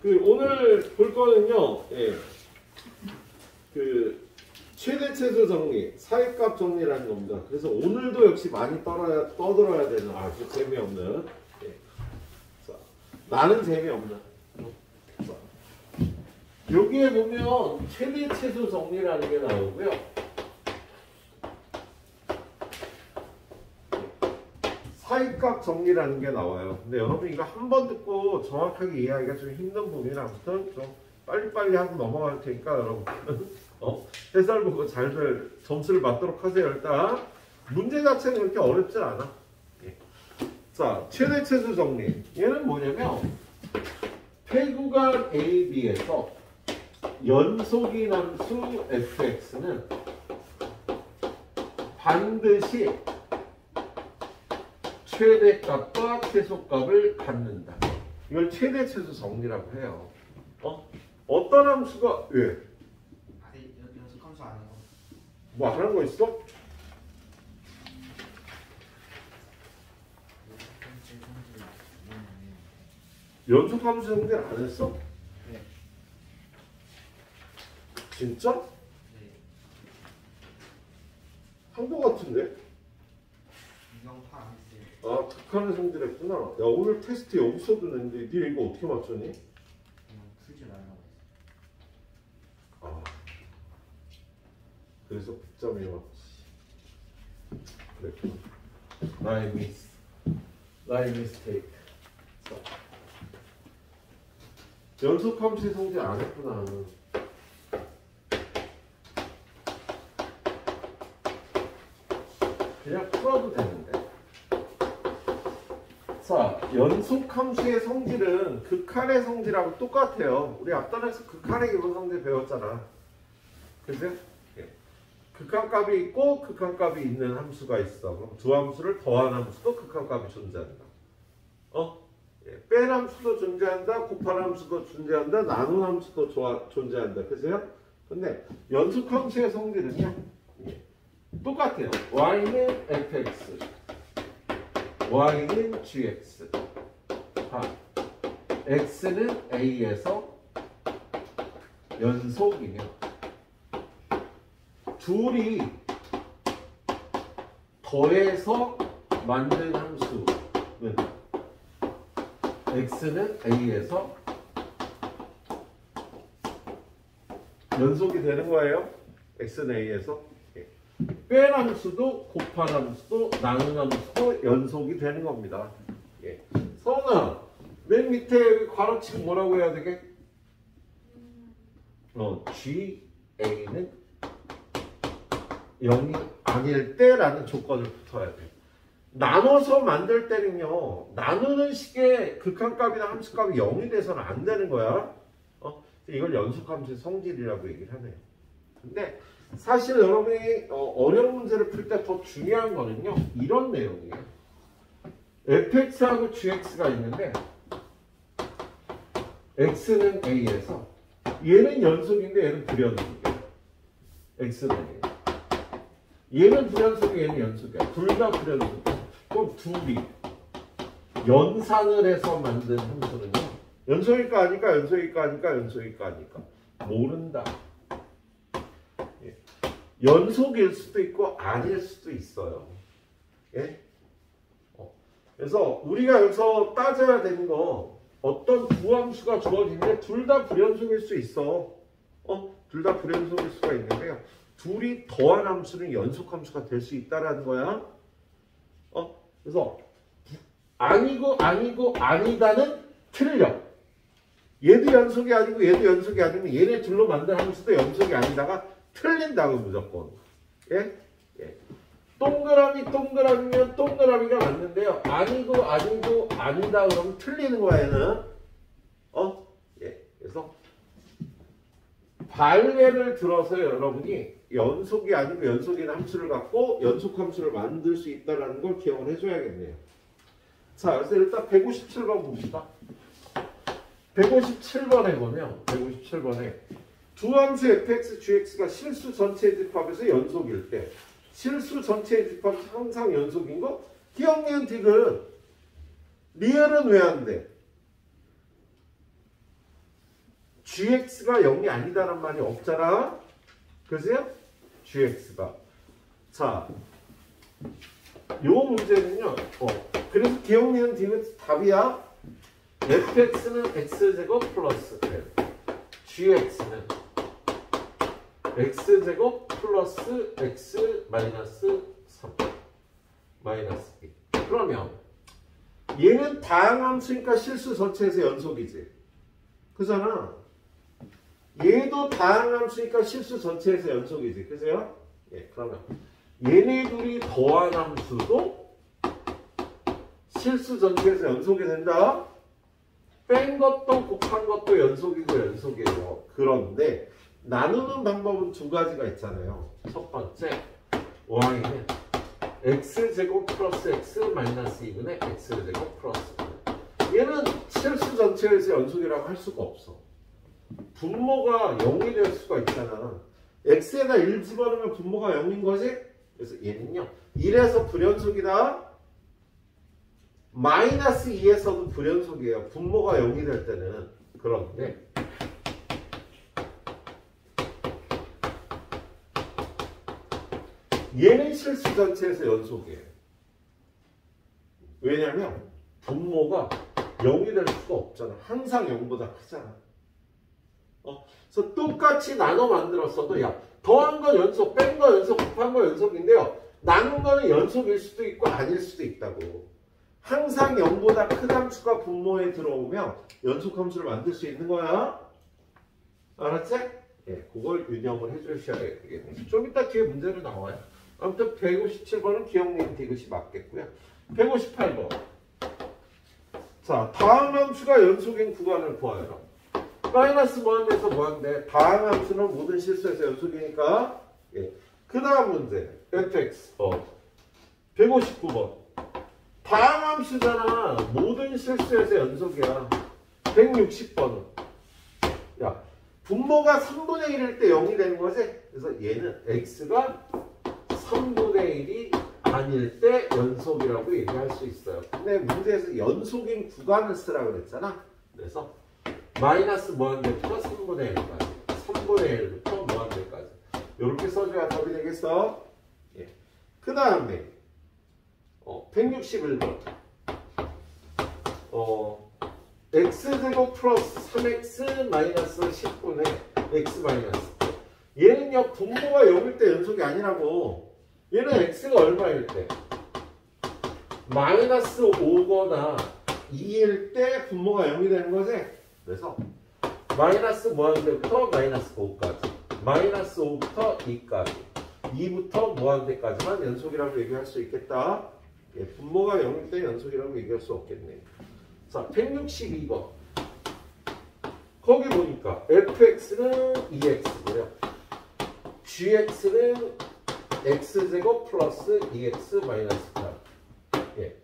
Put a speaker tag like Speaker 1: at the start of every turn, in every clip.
Speaker 1: 오늘 볼 거는요, 예. 최대 최소 정리, 사이값 정리라는 겁니다. 그래서 오늘도 역시 많이 떠들어야 되는 아주 재미없는, 예. 자, 나는 재미없는. 자, 여기에 보면 최대 최소 정리라는 게 나오고요. 사이값 정리라는 게 나와요. 근데 여러분 이거 한 번 듣고 정확하게 이해하기가 좀 힘든 부분이라 아무튼 좀 빨리빨리 하고 넘어갈 테니까 여러분 해설 보고 잘들 점수를 받도록 하세요. 일단 문제 자체는 그렇게 어렵진 않아. 예. 자, 최대 최소 정리. 얘는 뭐냐면 폐구간 A, B에서 연속인 함수 fx는 반드시 최대값과 최소값을 갖는다. 이걸 최대 최소 정리라고 해요. 어떤 함수가 왜?
Speaker 2: 아직 연속 함수 안 해요.
Speaker 1: 뭐 하는 거 있어? 연속 함수 정리 안 했어?
Speaker 2: 네.
Speaker 1: 진짜?
Speaker 2: 네.
Speaker 1: 한 거 같은데?
Speaker 2: 이건 파안 했어요.
Speaker 1: 아, 극한의 성질했구나. 야, 오늘 테스트 여기서도 냈는데 니 이거 어떻게 맞췄니?
Speaker 2: 그냥 풀지 말라고 했어요.
Speaker 1: 아, 그래서 100점이 맞지. 그랬구나. 나의 미스. 나의 미스테이크. 연속 함수의 성질 안 했구나. 그냥 풀어도 되는데. 자, 연속 함수의 성질은 극한의 성질하고 똑같아요. 우리 앞단에서 극한의 기본 성질 배웠잖아. 그죠? 예. 극한값이 있고 극한값이 있는 함수가 있어. 그럼 두 함수를 더한 함수도 극한값이 존재한다. 예. 뺀 함수도 존재한다. 곱한 함수도 존재한다. 나눈 함수도 존재한다. 그죠? 근데 연속 함수의 성질은요. 예. 똑같아요. y는 fx, y는 gx, x는 a에서 연속이며 둘이 더해서 만든 함수는 x는 a에서 연속이 되는 거예요. x는 a에서. 뺀 함수도 곱한 함수도 나눈 함수도 연속이 되는 겁니다. 예. 서은아, 맨 밑에 괄호치고 뭐라고 해야 되게? GA는 0이 아닐 때라는 조건을 붙어야 돼. 나눠서 만들 때는요, 나누는 식의 극한값이나 함수값이 0이 돼서는 안 되는 거야. 이걸 연속함수의 성질이라고 얘기를 하네요. 근데 사실 여러분이 어려운 문제를 풀 때 더 중요한 거는요, 이런 내용이에요. fx하고 gx가 있는데 x는 a에서 얘는 연속인데 얘는 불연속이에요. x는 a. 얘는 불연속이고 얘는 연속이야. 둘 다 불연속이야. 그럼 둘이 연산을 해서 만든 함수는요, 연속일까 아닐까, 연속일까 아닐까, 연속일까 아닐까 모른다. 연속일 수도 있고 아닐 수도 있어요. 예? 그래서 우리가 여기서 따져야 되는 거, 어떤 두 함수가 주어지는데 둘 다 불연속일 수 있어. 둘 다 불연속일 수가 있는데요. 둘이 더한 함수는 연속 함수가 될 수 있다라는 거야. 그래서 아니고 아니다는 틀려. 얘도 연속이 아니고 얘도 연속이 아니면 얘네 둘로 만든 함수도 연속이 아니다가 틀린다고 무조건. 예? 예. 동그라미면 동그라미가 맞는데요. 아니고 아니다 그러면 틀리는 거야 얘는. 예. 그래서 발레를 들어서 여러분이 연속이 아니고 연속인 함수를 갖고 연속 함수를 만들 수 있다는 걸 기억을 해줘야겠네요. 자, 그래서 일단 157번 봅시다. 157번에 보면 157번에 두 함수 fx, gx가 실수 전체의 집합에서 연속일 때, 실수 전체의 집합에서 항상 연속인 거? 기억니은 디귿. 리얼은 왜 안 돼? gx가 0이 아니다란 말이 없잖아. 그죠? gx가. 자, 요 문제는요. 그래서 기억니은 디귿 답이야. fx는 x제곱 플러스 l, gx는 x제곱 플러스 x 마이너스 3 마이너스 2. 그러면 얘는 다항함수니까 실수 전체에서 연속이지. 그잖아. 얘도 다항함수니까 실수 전체에서 연속이지. 그죠? 예, 그러면 얘네 둘이 더한 함수도 실수 전체에서 연속이 된다. 뺀 것도 곱한 것도 연속이고 연속이에요. 그런데 나누는 방법은 두 가지가 있잖아요. 첫 번째, y는 x제곱 플러스 x 마이너스 2분의 x제곱 플러스 2. 얘는 실수 전체에서 연속이라고 할 수가 없어. 분모가 0이 될 수가 있잖아. x에다 1 집어넣으면 분모가 0인 거지? 그래서 얘는요, 1에서 불연속이다. 마이너스 2에서도 불연속이에요. 분모가 0이 될 때는. 그런데 얘는 실수 전체에서 연속이에요. 왜냐면 분모가 0이 될 수가 없잖아. 항상 0보다 크잖아. 그래서 똑같이 나눠 만들었어도 야, 더한 건 연속, 뺀 건 연속, 곱한 건 연속인데요. 나눈 거는 연속일 수도 있고 아닐 수도 있다고. 항상 0보다 큰 함수가 분모에 들어오면 연속함수를 만들 수 있는 거야. 알았지? 예, 그걸 유념을 해주셔야 되겠네. 좀 이따 뒤에 문제로 나와요. 아무튼 157번은 기억니은 디귿이 맞겠고요. 158번. 자, 다항함수가 연속인 구간을 구하여라. 마이너스 무한대에서 무한대. 다항함수는 모든 실수에서 연속이니까. 예. 그 다음 문제. fx. 159번. 다항함수잖아. 모든 실수에서 연속이야. 160번은. 야, 분모가 3분의 1일 때 0이 되는 거지? 그래서 얘는 x가 3분의 1이 아닐 때 연속이라고 얘기할 수 있어요. 근데 문제에서 연속인 구간을 쓰라고 그랬잖아. 그래서 마이너스 무한대부터 3분의 1까지, 3분의 1부터 무한대까지 이렇게 써줘야 답이 되겠어. 예. 그 다음에 161번 x제곱 플러스 3x 마이너스 10분의 x 마이너스. 얘는요, 분모가 0일 때 연속이 아니라고. 얘는 x가 얼마일 때? 마이너스 5거나 2일 때 분모가 0이 되는 거지? 그래서 마이너스 무한대부터 마이너스 5까지, 마이너스 5부터 2까지, 2부터 무한대까지만 연속이라고 얘기할 수 있겠다. 예, 분모가 0일 때 연속이라고 얘기할 수 없겠네. 자, 162번. 거기 보니까 fx는 2x고요. gx는 x제곱 플러스 2x 마이너스 8. 예.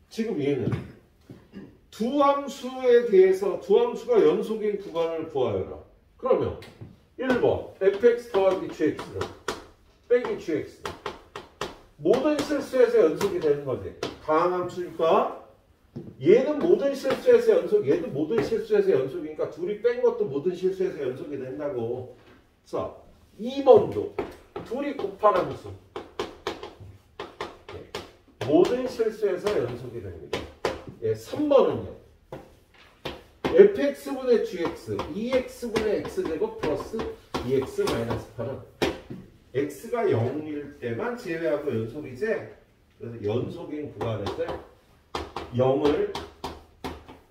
Speaker 1: 지금 얘는 두 함수에 대해서 두 함수가 연속인 구간을 구하여라. 그러면 1번 fx 더하기 gx는 빼기 gx는 모든 실수에서 연속이 되는 거지. 다항함수니까 얘는 모든 실수에서 연속, 얘도 모든 실수에서 연속이니까 둘이 뺀 것도 모든 실수에서 연속이 된다고. 자, 2번도 둘이 곱한 함수. 예. 모든 실수에서 연속이 됩니다. 예, 3번은요. fx분의 gx, 2x분의 x제곱 플러스 2x 마이너스 8은 x가 0일 때만 제외하고 연속이지. 그래서 연속인 구간에서 0을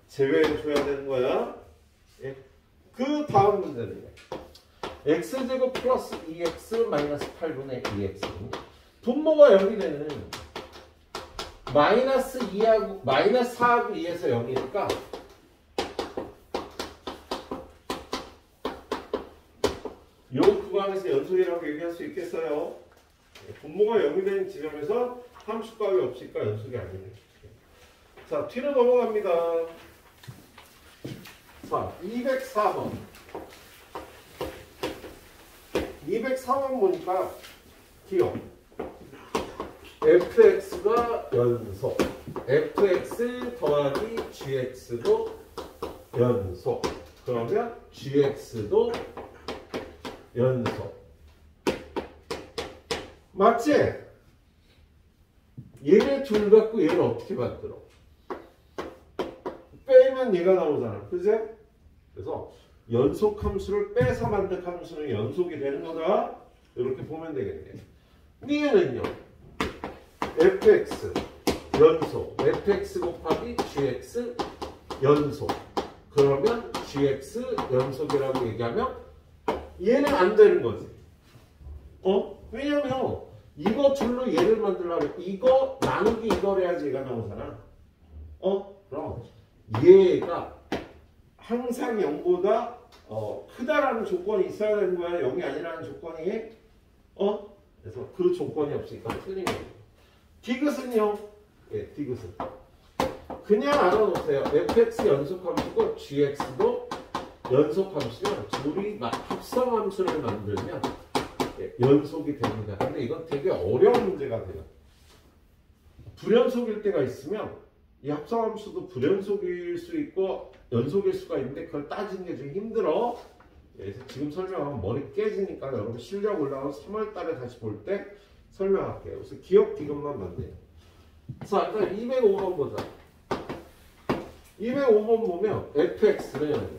Speaker 1: 제외해줘야 되는 거야. 예. 그 다음 문제는요. x제곱 플러스 2x 마이너스 8분의 2x는 분모가 0이 되는 마이너스 2하고 마이너스 4하고 2에서 0이니까 이 구간에서 연속이라고 얘기할 수 있겠어요. 분모가 0이 되는 지점에서 함수값이 없으니까 연속이 아니네. 자, 뒤로 넘어갑니다. 자, 204번. 204번 보니까 기억. fx가 연속. fx 더하기 gx도 연속. 그러면 gx도 연속. 맞지? 얘네 둘 갖고 얘를 어떻게 만들어? 빼면 얘가 나오잖아. 그지? 그래서 연속 함수를 빼서 만든 함수는 연속이 되는 거다. 이렇게 보면 되겠네. 얘는요. fx 연속. fx 곱하기 gx 연속. 그러면 gx 연속이라고 얘기하면 얘는 안 되는 거지. 왜냐면 이거 둘로 얘를 만들려면 이거 나누기 이걸 해야지 얘가 나오잖아. 그럼 얘가 항상 0보다 크다라는 조건이 있어야 되는 거야. 0이 아니라는 조건이. 그래서 그 조건이 없으니까 틀린 거예요. 디귿은요. 예, 디귿은 그냥 알아놓으세요. fx 연속함수고 gx도 연속함수면 둘이 합성함수를 만들면 연속이 됩니다. 근데 이건 되게 어려운 문제가 돼요. 불연속일 때가 있으면 이 합성함수도 불연속일 수 있고 연속일 수가 있는데 그걸 따지는 게 좀 힘들어. 그래서 지금 설명하면 머리 깨지니까 여러분 실력 올라가면 3월 달에 다시 볼 때 설명할게요. 그래서 기억 디귿만 만돼요. 자, 일단 205번 보자. 205번 보면 fx는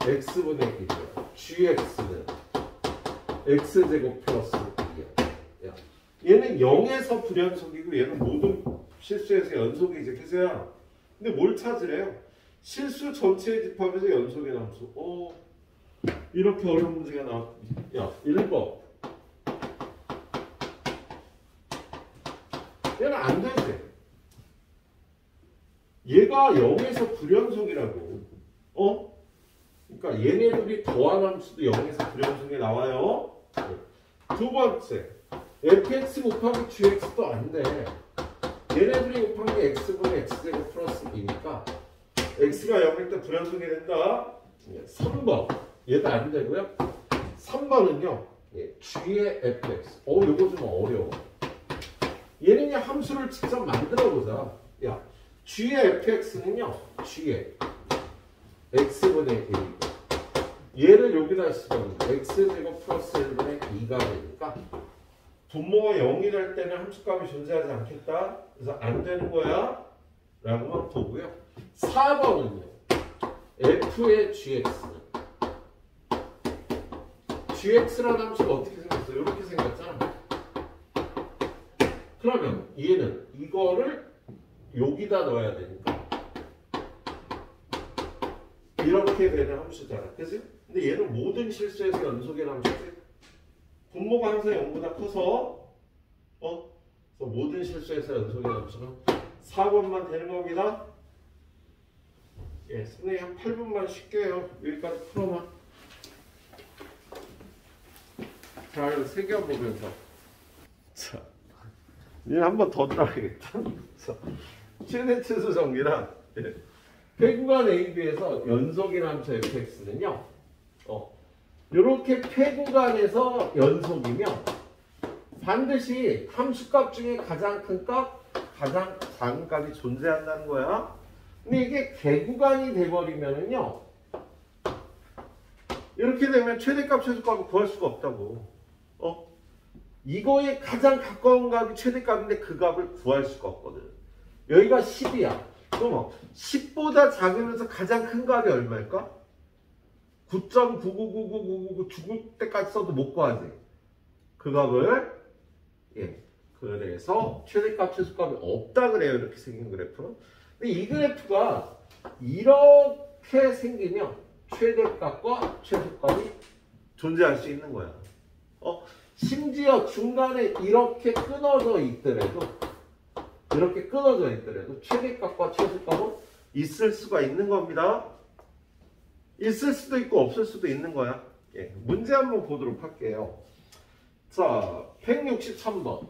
Speaker 1: x분의 1이요. gx는 x제곱 플러스 2이요. 얘는 0에서 불연속이고 얘는 모든 실수에서 연속이지. 그래서야. 근데 뭘 찾으래요? 실수 전체에 집합해서 연속의 함수. 이렇게 어려운 문제가 나왔. 야, 1번. 얘는 안 되지. 얘가 0에서 불연속이라고. 그러니까 얘네들이 더한 함수도 0에서 불연속이 나와요. 두 번째. fx 곱하기 gx도 안 돼. 얘네들이 곱한 게 x분의 x제곱 플러스 2니까 x가 0일 때 불연속이 된다. 3번. 얘도 안 되고요. 3번은요. g의 fx. 요거 좀 어려워. 얘는 그냥 함수를 직접 만들어 보자. 야, g의 fx는요. g의 x분의 1이고 얘를 여기다 쓰면 x제곱 플러스 1분의 2가 되니까 분모가 0이 될 때는 함수값이 존재하지 않겠다. 그래서 안 되는 거야 라고만 보고요. 4번은요. f의 gx는 gx라는 함수가 어떻게 생겼어요? 이렇게 생겼잖아. 그러면 얘는 이거를 여기다 넣어야 되니까 이렇게 되는 함수잖아. 그치? 근데 얘는 모든 실수에서 연속의 함수지. 분모가 항상 0보다 커서 그래서 모든 실수에서 연속의 함수는 4번만 되는 겁니다. 예, 선생님 한 8분만 쉴게요. 여기까지 풀어봐. 잘 새겨보면서. 자, 이제 한 번 더 들어가야겠다. 최대 치수 정리랑 폐구간 AB에서 연속인 함수 fx는요. 이렇게 폐구간에서 연속이면 반드시 함수값 중에 가장 큰 값, 가장 작은 값이 존재한다는 거야. 근데 이게 개구간이 돼버리면은요. 이렇게 되면 최대값, 최소값을 구할 수가 없다고. 이거에 가장 가까운 값이 최대값인데 그 값을 구할 수가 없거든. 여기가 10이야. 그럼 10보다 작으면서 가장 큰 값이 얼마일까? 9.9999999 죽을 때까지 써도 못 구하지. 그 값을. 예. 그래서 최대값, 최소값이 없다 그래요. 이렇게 생긴 그래프는. 근데 이 그래프가 이렇게 생기면 최대값과 최소값이 존재할 수 있는 거야. 심지어 중간에 이렇게 끊어져 있더라도 최대값과 최소값은 있을 수가 있는 겁니다. 있을 수도 있고 없을 수도 있는 거야. 예, 문제 한번 보도록 할게요. 자, 163번.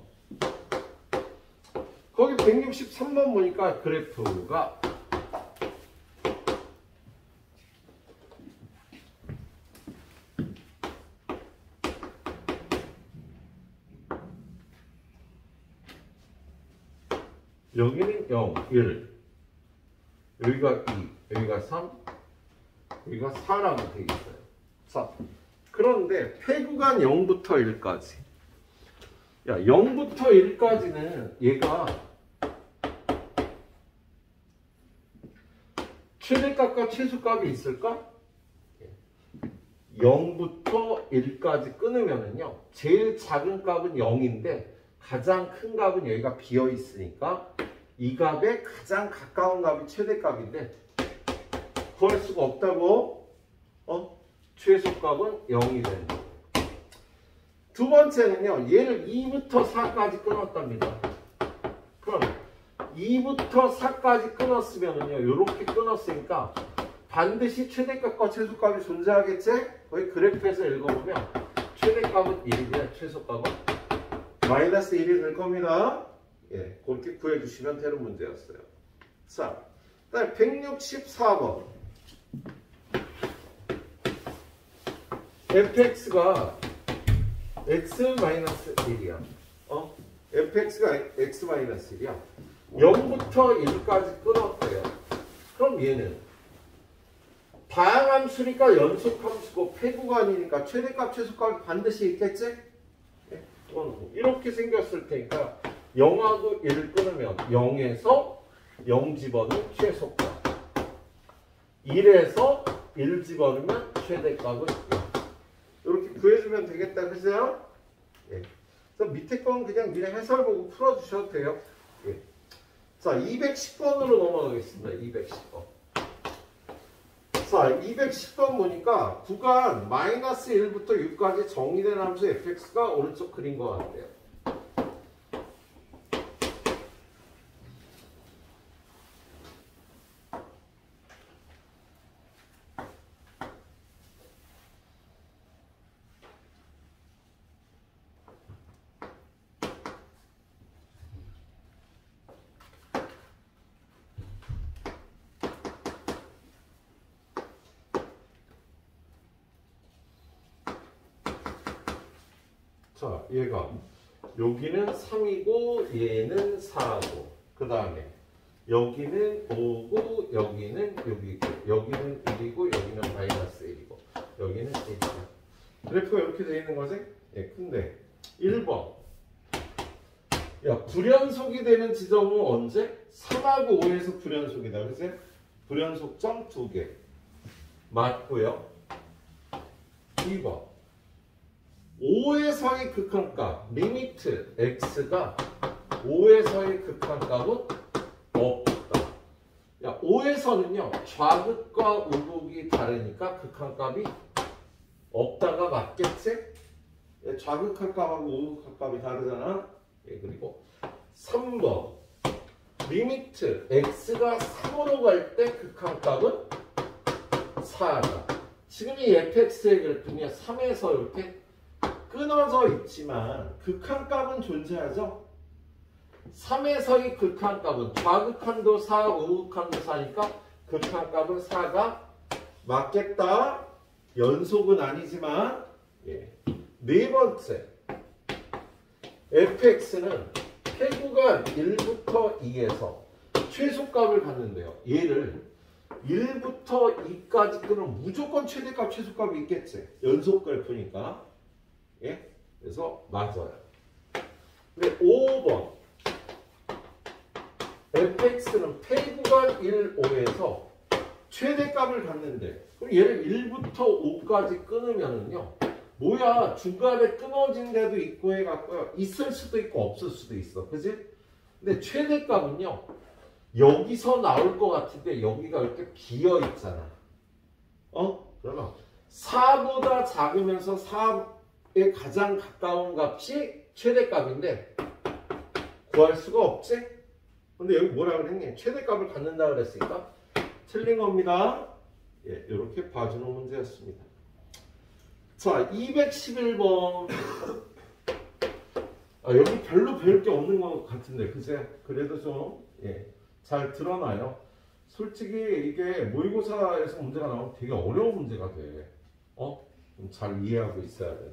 Speaker 1: 거기 163번 보니까 그래프가 여기는 0, 1, 여기가 2, 여기가 3, 여기가 4라고 되어 있어요. 자, 그런데 폐구간 0부터 1까지. 야, 0부터 1까지는 얘가 최대값과 최소값이 있을까? 0부터 1까지 끊으면은요, 제일 작은 값은 0인데 가장 큰 값은 여기가 비어 있으니까 이 값에 가장 가까운 값이 최대값인데 구할 수가 없다고? 최소값은 0이 되는 거예요. 두 번째는요, 얘를 2부터 4까지 끊었답니다. 그럼 2부터 4까지 끊었으면은요, 이렇게 끊었으니까 반드시 최대값과 최소값이 존재하겠지? 거기 그래프에서 읽어보면 최대값은 1이고요, 최소값은 마이너스 1이 될 겁니다. 예, 그렇게 구해주시면 되는 문제였어요. 자, 그다음 164번. fx가 x-1이야. fx가 x-1이야. 0부터 1까지 끊었대요. 그럼 얘는 다항함수니까 연속함수고 폐구간이니까 최대값, 최소값이 반드시 있겠지? 네? 이렇게 생겼을 테니까 0하고 1을 끊으면 0에서 0 집어넣으면 최소값, 1에서 1 집어넣으면 최대값은 0. 이렇게 구해주면 되겠다, 그죠? 예. 그래서 밑에 건 그냥 미리 해설 보고 풀어주셔도 돼요. 예. 자, 210번으로 넘어가겠습니다. 210번. 자, 210번 보니까 구간 마이너스 1부터 6까지 정의된 함수 fx가 오른쪽 그린 것 같아요. 자, 얘가 여기는 3이고 얘는 4고 그 다음에 여기는 5고 여기는 6이고 여기는 1이고 여기는 마이너스 1이고 여기는 1이고 그래프가 이렇게 되어 있는 거지? 예, 근데 1번 야, 불연속이 되는 지점은 언제? 3하고 5에서 불연속이다. 그치? 불연속점 2개 맞고요. 2번 5에서의 극한값 리미트 x가 5에서의 극한값은 없다. 야, 5에서는요 좌극과 우극이 다르니까 극한값이 없다가 맞겠지? 예, 좌극한 값하고 우극한 값이 다르잖아. 예, 그리고 3번 리미트 x가 3으로 갈 때 극한값은 4다. 지금 이 fx의 그래프는 3에서 이렇게 끊어져 있지만 극한값은 존재하죠. 3에서의 극한값은 좌극한도 4, 우극한도 4니까 극한값은 4가 맞겠다. 연속은 아니지만 예. 네 번째 fx는 폐구간 1부터 2에서 최소값을 갖는데요. 얘를 1부터 2까지 끊으면 무조건 최대값, 최소값이 있겠지. 연속 그래프니까. 예? 그래서 맞아요. 근데 5번 fx는 폐구간 1, 5에서 최대값을 갖는데 그럼 얘를 1부터 5까지 끊으면은요 뭐야 중간에 끊어진 데도 있고 해갖고요 있을 수도 있고 없을 수도 있어. 그지? 근데 최대값은요 여기서 나올 것 같은데 여기가 이렇게 비어 있잖아. 그러면 4보다 작으면서 4에 가장 가까운 값이 최대값인데 구할 수가 없지? 근데 여기 뭐라 그랬니? 최대값을 갖는다 그랬으니까 틀린 겁니다. 예, 이렇게 봐주는 문제였습니다. 자, 211번. 여기 별로 배울 게 없는 것 같은데, 그제? 그래도 좀, 예, 잘 드러나요. 솔직히 이게 모의고사에서 문제가 나오면 되게 어려운 문제가 돼. 좀 잘 이해하고 있어야 돼.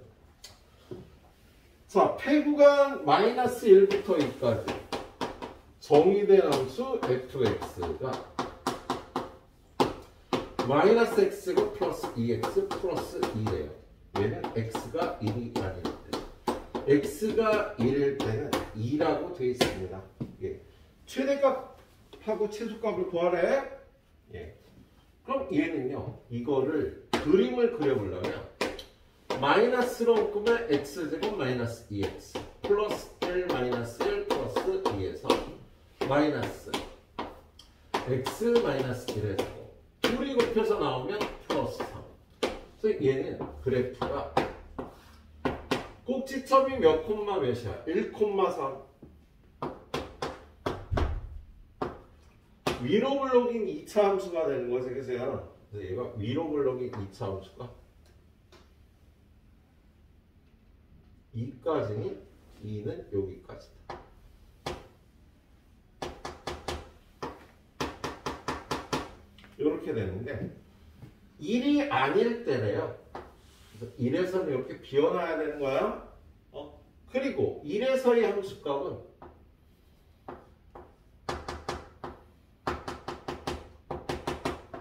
Speaker 1: 자, 폐구간 마이너스 1부터 2까지. 정의된 함수 fx가 마이너스 x가 플러스 2x 플러스 2래요. 얘는 x가 1이 아닐 때. x가 1일 때는 2라고 되어 있습니다. 예. 최대값하고 최소값을 구하래. 예. 그럼 얘는요. 이거를 그림을 그려보려면 마이너스로 끄면 x제곱 마이너스 2x 플러스 1 마이너스 1 플러스 2에서 마이너스 x 마이너스 1에서 둘이 곱해서 나오면 플러스 3. 그래서 얘는 그래프가 꼭지점이 몇 콤마 몇이야? 1,3. 위로 블록인 2차 함수가 되는 거죠. 그래서 얘가 위로 블록인 2차 함수가 2까지니 2는 여기까지다. 이렇게 되는데 1이 아닐 때래요. 그래서 1에서는 이렇게 비워놔야 되는 거야. 그리고 1에서의 함수값은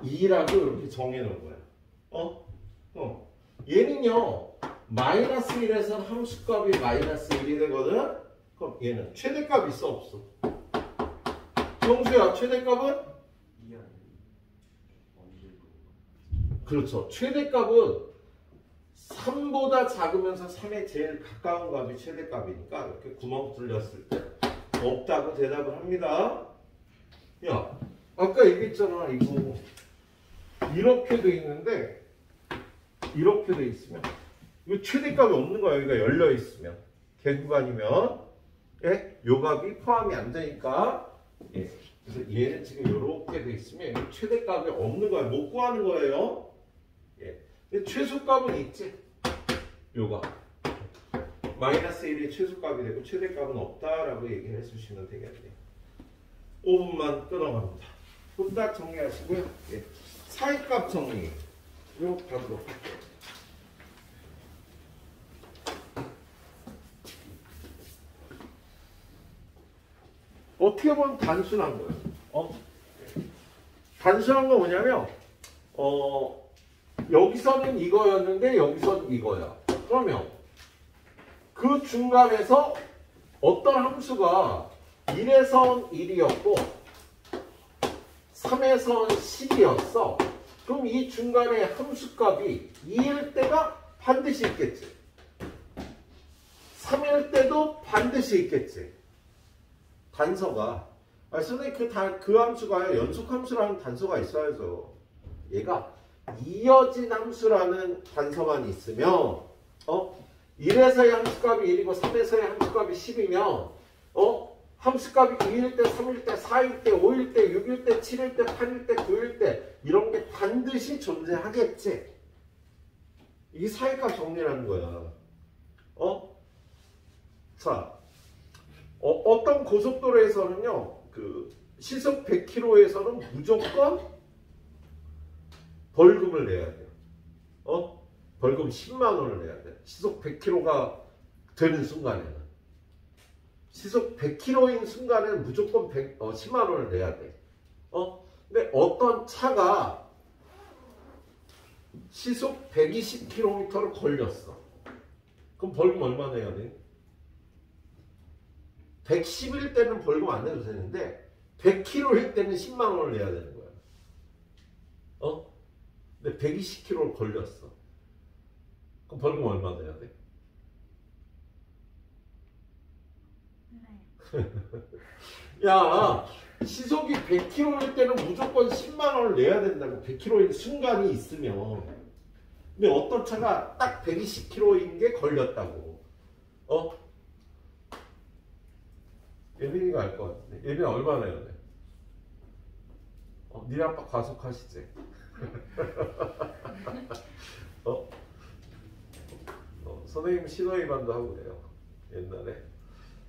Speaker 1: 2라고 이렇게 정해놓은 거야. 얘는요 마이너스 1에서는 함수값이 마이너스 1이 되거든. 그럼 얘는 최대값 있어 없어? 정수야 최대값은? 그렇죠. 최대값은 3보다 작으면서 3에 제일 가까운 값이 최대값이니까 이렇게 구멍 뚫렸을 때 없다고 대답을 합니다. 야, 아까 얘기했잖아. 이거 이렇게 돼 있는데 이렇게 돼 있으면 이거 최대값이 없는 거야. 여기가 열려 있으면 개구간이면 예? 요 값이 포함이 안 되니까 예. 그래서 얘는 지금 이렇게 돼 있으면 이거 최대값이 없는 거야. 못 구하는 거예요. 예. 근데 최소값은 있지. 요가 마이너스 1이 최소값이 되고 최대값은 없다라고 얘기를 해주시면 되겠네요. 5분만 끊어갑니다. 후딱 정리하시고요. 예. 사이값 정리 요 가도록 할게요. 어떻게 보면 단순한 거예요. 단순한 건 뭐냐면 여기서는 이거였는데 여기서는 이거야. 그러면 그 중간에서 어떤 함수가 1에선 1이었고 3에선 10이었어. 그럼 이 중간에 함수값이 2일 때가 반드시 있겠지. 3일 때도 반드시 있겠지. 단서가 선생님 그 함수가 연속함수라는 단서가 있어야죠. 얘가 이어진 함수라는 단서만 있으면 1에서의 함수값이 1이고 3에서의 함수값이 10이면 함수값이 2일 때, 3일 때, 4일 때, 5일 때, 6일 때, 7일 때, 8일 때, 9일 때 이런 게 반드시 존재하겠지. 이게 사이값 정리라는 거야. 자, 어떤 고속도로에서는요, 그 시속 100km에서는 무조건 벌금을 내야 돼요. 벌금 10만 원을 내야 돼. 시속 100km가 되는 순간에는. 시속 100km인 순간에는 무조건 10만 원을 내야 돼. 근데 어떤 차가 시속 120km를 걸렸어. 그럼 벌금 얼마 내야 돼? 110일 때는 벌금 안 내도 되는데 100km일 때는 10만 원을 내야 되는 거야. 근데 120km를 걸렸어. 그럼 벌금 얼마 내야 돼? 야, 시속이 100km일 때는 무조건 10만 원을 내야 된다고. 100km인 순간이 있으면. 근데 어떤 차가 딱 120km인 게 걸렸다고. 예빈이가 알 것 같은데. 예빈아 얼마 내야 돼? 니네 아빠 과속하시지? 선생님 신호위반도 하고 그래요. 옛날에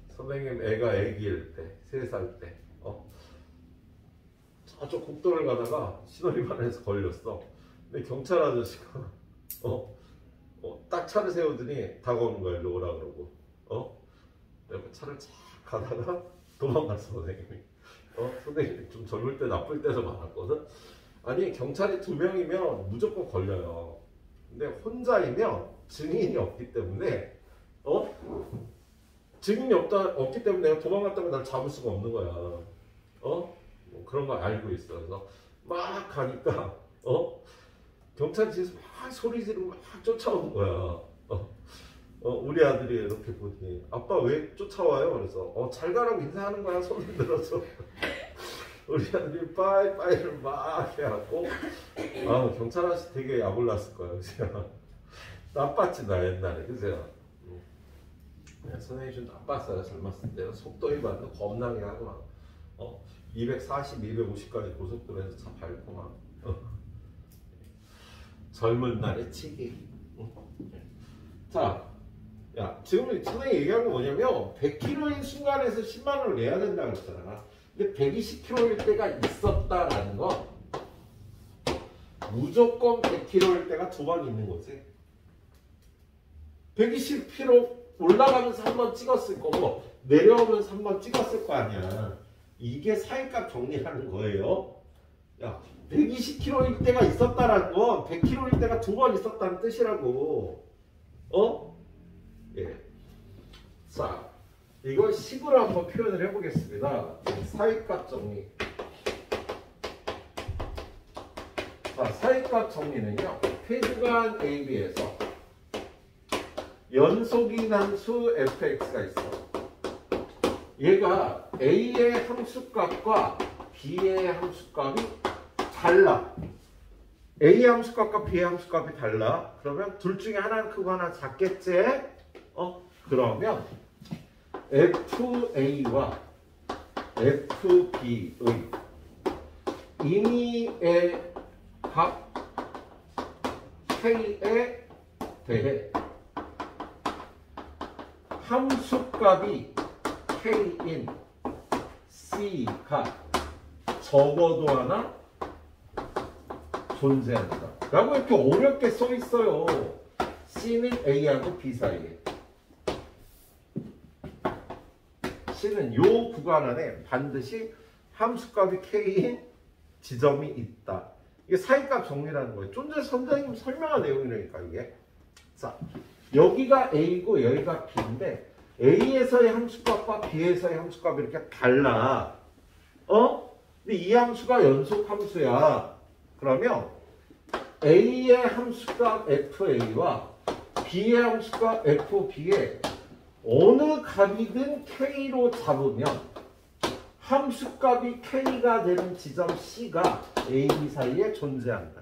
Speaker 1: 선생님 애가 애기일 때 3살 때 저쪽 국도를 가다가 신호위반해서 걸렸어. 근데 경찰 아저씨가 딱 차를 세우더니 다가오는 거야. 일로 오라 그러고 내가 차를 쫙 가다가 도망갔어. 선생님이 선생님이 좀 젊을 때 나쁠 때도 많았거든. 아니 경찰이 2명이면 무조건 걸려요. 근데 혼자이면 증인이 없기 때문에 증인이 없기 때문에 내가 도망갔다고 날 잡을 수가 없는 거야. 뭐 그런 거 알고 있어. 그래서 막 가니까 경찰이 뒤에서 막 소리 지르고 막 쫓아오는 거야. 우리 아들이 이렇게 보더니 아빠 왜 쫓아와요? 그래서 잘 가라고 인사하는 거야. 손 흔들어서. 우리 아들이 빠이빠이를 막 해갖고 경찰 아저씨 되게 약올랐을 거야. 그죠? 나빴지 나 옛날에. 그죠? 선생님이 좀 나빴어요. 젊었을 때 속도 위반도 겁나게 하고 막 240, 250까지 고속도로에서 차 밟고 막 젊은 날의 치기. 자, 지금 선생님이 얘기한 거 뭐냐면 100km인 순간에서 10만 원을 내야 된다고 했잖아. 근데 120km일 때가 있었다라는 건 무조건 100km일 때가 2번 있는 거지. 120km 올라가면서 한 번 찍었을 거고 내려오면서 한 번 찍었을 거 아니야. 이게 사이값 정리라는 거예요. 120km일 때가 있었다라는 건 100km일 때가 2번 있었다는 뜻이라고. 예. 자, 이걸 식으로 한번 표현을 해보겠습니다. 사이값 정리. 자, 사이값 정리는요. 회주간 AB에서 연속인함수 fx가 있어. 얘가 a의 함수값과 b의 함수값이 달라. a의 함수값과 b의 함수값이 달라. 그러면 둘 중에 하나는 크고 하나는 작겠지? 그러면 fa와 fb의 임의의 값 k에 대해 함수값이 k인 c가 적어도 하나 존재한다 라고 이렇게 어렵게 써 있어요. c는 a하고 b 사이에. c는 요 구간 안에 반드시 함수값이 k인 지점이 있다. 이게 사이값 정리라는 거예요. 좀 전에 선생님 설명한 내용이라니까 이게. 자, 여기가 a고 여기가 b인데 a에서의 함수값과 b에서의 함수값이 이렇게 달라. 근데 이 함수가 연속 함수야. 그러면 a의 함수값 fa와 b의 함수값 fb에 어느 값이든 k로 잡으면 함수값이 k가 되는 지점 c가 a, b 사이에 존재한다.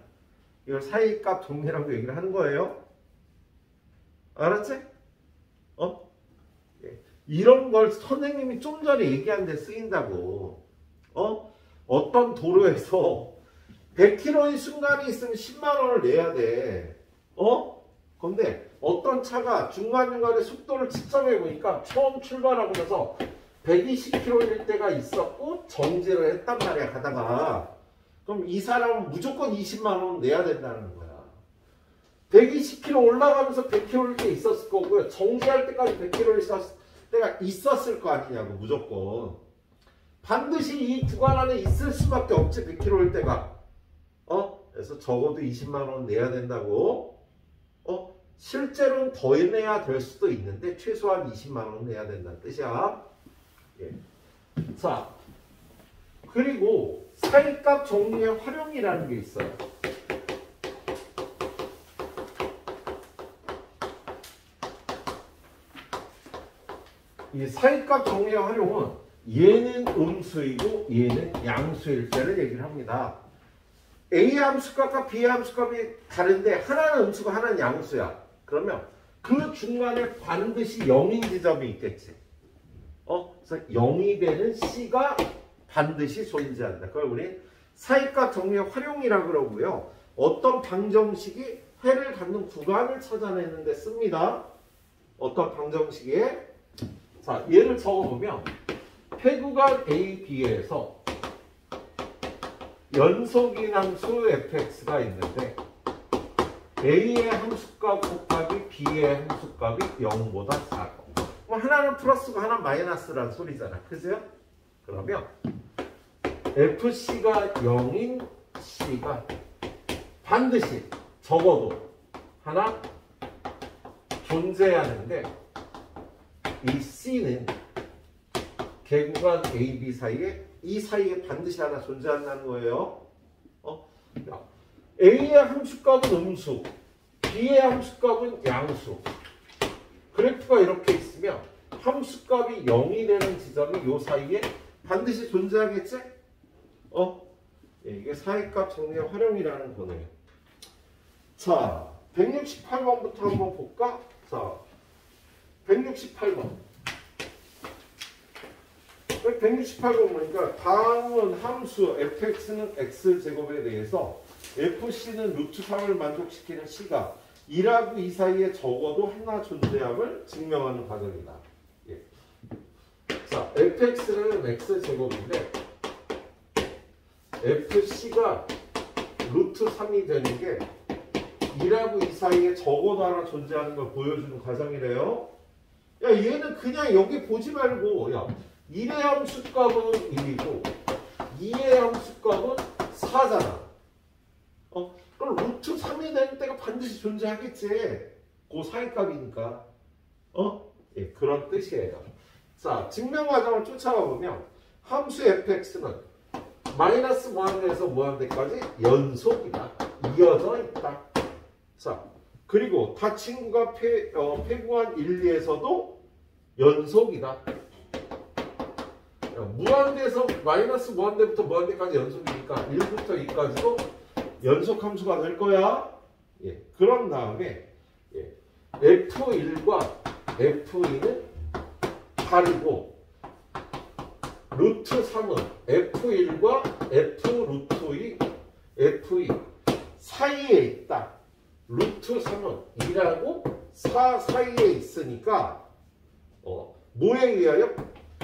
Speaker 1: 이걸 사이값 정리라고 얘기를 하는 거예요. 알았지? 예. 이런 걸 선생님이 좀 전에 얘기한 데 쓰인다고. 어떤 도로에서 100km의 순간이 있으면 10만 원을 내야 돼. 근데 어떤 차가 중간중간에 속도를 측정해 보니까 처음 출발하고 나서 120km일 때가 있었고 정지를 했단 말이야 가다가. 그럼 이 사람은 무조건 20만 원 내야 된다는 거야. 120km 올라가면서 100km일 때 있었을 거고요. 정지할 때까지 100km 있었을 때가 있었을 거 아니냐고 무조건. 반드시 이 구간 안에 있을 수밖에 없지 100km일 때가. 그래서 적어도 20만 원 내야 된다고. 실제로는 더 내야 될 수도 있는데 최소한 20만 원 내야 된다는 뜻이야. 예. 자, 그리고 사이값 정리의 활용이라는 게 있어요. 이 사이값 정리의 활용은 얘는 음수이고 얘는 양수일 때를 얘기를 합니다. A 함수값과 B 함수값이 다른데 하나는 음수고 하나는 양수야. 그러면 그 중간에 반드시 0인 지점이 있겠지. 그래서 0이 되는 C가 반드시 존재한다. 그걸 우리 사이값 정리의 활용이라고 그러고요. 어떤 방정식이 해를 갖는 구간을 찾아내는 데 씁니다. 어떤 방정식에? 자, 얘를 적어보면 해구간 A, B에서 연속인 함수 fx가 있는데 a의 함수값 곱하기 b의 함수값이 0보다 작아. 하나는 플러스고 하나는 마이너스라는 소리잖아. 그죠? 그러면 fc가 0인 C가 반드시 적어도 하나 존재하는데 이 C는 개구간 A, B 사이에 이 사이에 반드시 하나 존재한다는 거예요. A의 함수값은 음수, B의 함수값은 양수. 그래프가 이렇게 있으면 함수값이 0이 되는 지점이 이 사이에 반드시 존재하겠지? 이게 사이값 정리의 활용이라는 거네요. 자, 168번부터 한번 볼까? 자, 168번. 168번 보니까 다음은 함수 fx는 x제곱에 대해서 fc는 루트 3을 만족시키는 c가 2하고 2 사이에 적어도 하나 존재함을 증명하는 과정이다. 예. 자, fx는 x제곱인데 fc가 루트 3이 되는 게 2하고 2 사이에 적어도 하나 존재하는 걸 보여주는 과정이래요. 야, 얘는 그냥 여기 보지 말고, 야, 1의 함수값은 1이고 2의 함수값은 4잖아. 그럼 루트 3이 되는 때가 반드시 존재하겠지. 그 사이값이니까. 예, 그런 뜻이에요. 자, 증명 과정을 쫓아가 보면 함수 fx는 마이너스 무한대에서 무한대까지 연속이다. 이어져 있다. 자, 그리고 다 친구가 폐구한 1, 2에서도 연속이다. 무한대에서 마이너스 무한대부터 무한대까지 연속이니까 1부터 2까지도 연속 함수가 될 거야. 예, 그런 다음에 예, F1과 F2는 다르고 루트 3은 F1과 F 루트 2, F2 사이에 있다. 루트 3은 2하고 4 사이에 있으니까 뭐에 의하여?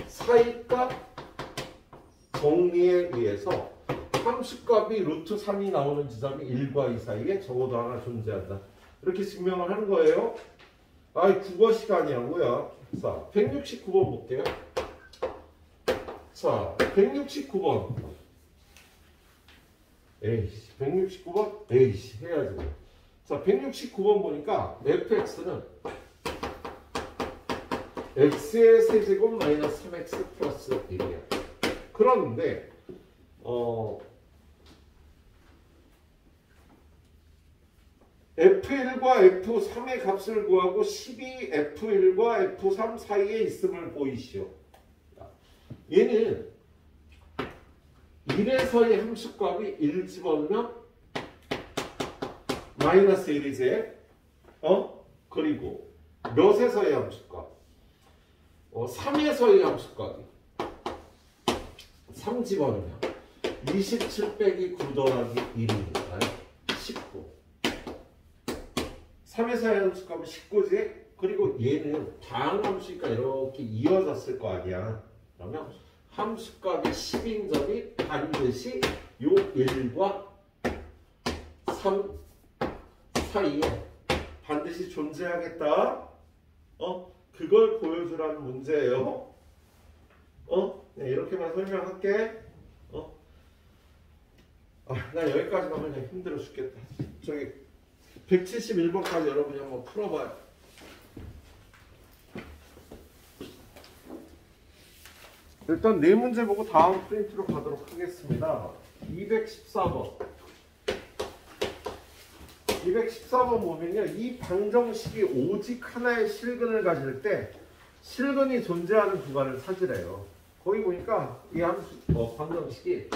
Speaker 1: 사이값 정리에 의해서 함수값이 루트 3이 나오는 지점이 1과 2 사이에 적어도 하나 존재한다. 이렇게 증명을 하는 거예요. 아이, 국어 시간이야 뭐야. 자, 169번 볼게요. 자, 169번. 에이씨, 169번? 에이씨, 해야지. 자, 169번 보니까 fx는 x의 세제곱 마이너스 3x 플러스 1이야. 그런데 F1과 F3의 값을 구하고 12 F1과 F3 사이에 있음을 보이시오. 얘는 1에서의 함수값이 1 집어넣으면 마이너스 1이지. 그리고 몇에서의 함수값? 3에서의 함수값이 3 집어넣으면 27 빼기 9 더하기 1이니까 19. 3에서의 함수값은 19지? 그리고 얘는 다항함수니까 이렇게 이어졌을 거 아니야. 그러면 함수값이 10인 점이 반드시 요 1과 3 사이에 반드시 존재하겠다. 그걸 보여주라는 문제예요. 네, 이렇게만 설명할게. 나 여기까지만 하려면 힘들어 죽겠다. 저기 171번까지 여러분이 한번 풀어봐요. 일단 네 문제 보고 다음 프린트로 가도록 하겠습니다. 214번. 214번 보면요. 이 방정식이 오직 하나의 실근을 가질 때 실근이 존재하는 구간을 찾으래요. 거기 보니까 이 함수 방정식이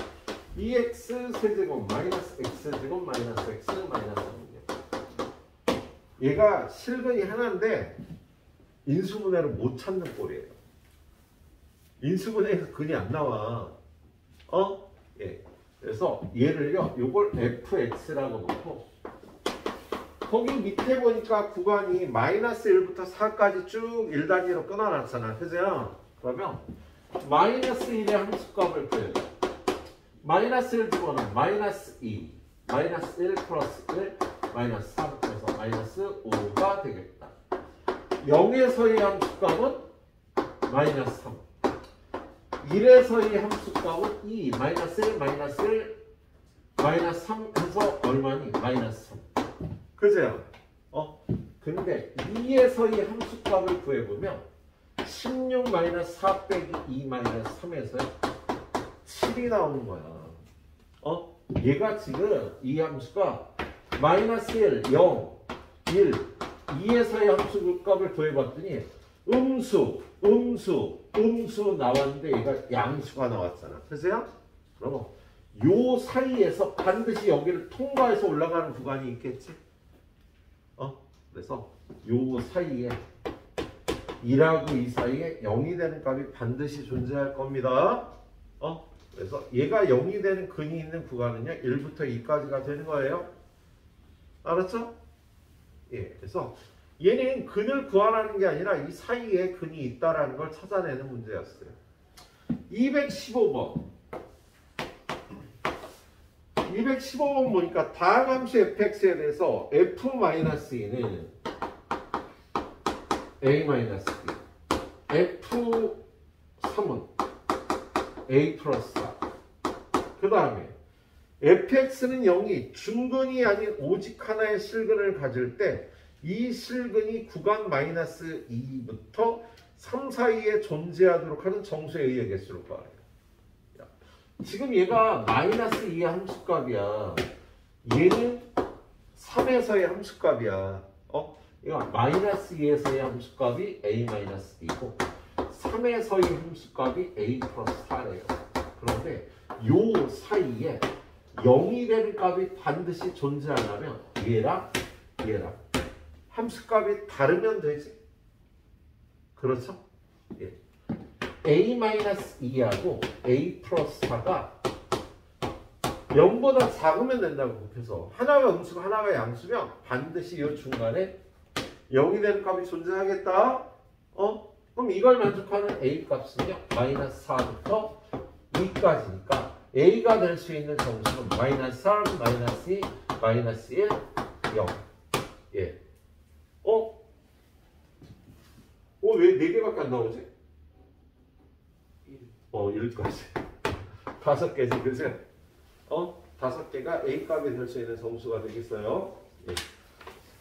Speaker 1: 2x 세제곱 마이너스 x제곱 마이너스 x 마이너스 3이에요. 얘가 실근이 하나인데 인수분해를 못 찾는 꼴이에요. 인수분해에서 근이 안 나와. 예. 그래서 얘를요, 요걸 fx라고 놓고, 거기 밑에 보니까 구간이 마이너스 1부터 4까지 쭉 1단위로 끊어놨잖아. 그죠? 그러면 마이너스 1의 함수값을 구해요. 마이너스 1 집어넣으면 마이너스 2, 마이너스 1 플러스 1, 마이너스 3, 그래서 마이너스 5가 되겠다. 0에서의 함수값은 마이너스 3. 1에서의 함수값은 2, 마이너스 1, 마이너스 1, 마이너스 3 해서 얼마니? 마이너스 3. 그죠? 근데 2에서 이 함수값을 구해보면 16 마이너스 4 빼기 2 마이너스 3에서 7이 나오는 거야. 얘가 지금 이 함수가 마이너스 1, 0, 1, 2에서의 함수값을 구해봤더니 음수 나왔는데 얘가 양수가 나왔잖아. 그죠? 그럼 요 사이에서 반드시 여기를 통과해서 올라가는 구간이 있겠지? 그래서 요 사이에 2하고 이 사이에 0이 되는 값이 반드시 존재할 겁니다. 그래서 얘가 0이 되는 근이 있는 구간은요 1부터 2까지가 되는 거예요. 알았죠? 예, 그래서 얘는 근을 구하라는 게 아니라 이 사이에 근이 있다라는 걸 찾아내는 문제였어요. 215번. 215번 보니까 다음 함수 fx에 대해서 f-2는 a-b, f3은 a 플러스 4. 그 다음에 fx는 0이 중근이 아닌 오직 하나의 실근을 가질 때 이 실근이 구간 마이너스 2부터 3 사이에 존재하도록 하는 정수에 의해 개수를 구하래요. 지금 얘가 마이너스 2의 함수값이야. 얘는 3에서의 함수값이야. 얘가 마이너스 2에서의 함수값이 a-b고 3에서의 함수값이 a 플러스 4래요. 그런데 요 사이에 0이 되는 값이 반드시 존재하려면 얘랑 함수값이 다르면 되지. 그렇죠? 예. a-2하고 a 플러스 4가 0보다 작으면 된다고 곱해서 하나가 음수고 하나가 양수면 반드시 이 중간에 0이 되는 값이 존재하겠다. 그럼 이걸 만족하는 a 값은요 마이너스 4부터 2까지니까 a가 될 수 있는 정수는 마이너스 3, 마이너스 2, 마이너스 1, 0. 예. 왜 4개밖에 안 나오지? 1까지. 5개지, 그죠? 5개가 A 값이 될 수 있는 정수가 되겠어요. 예.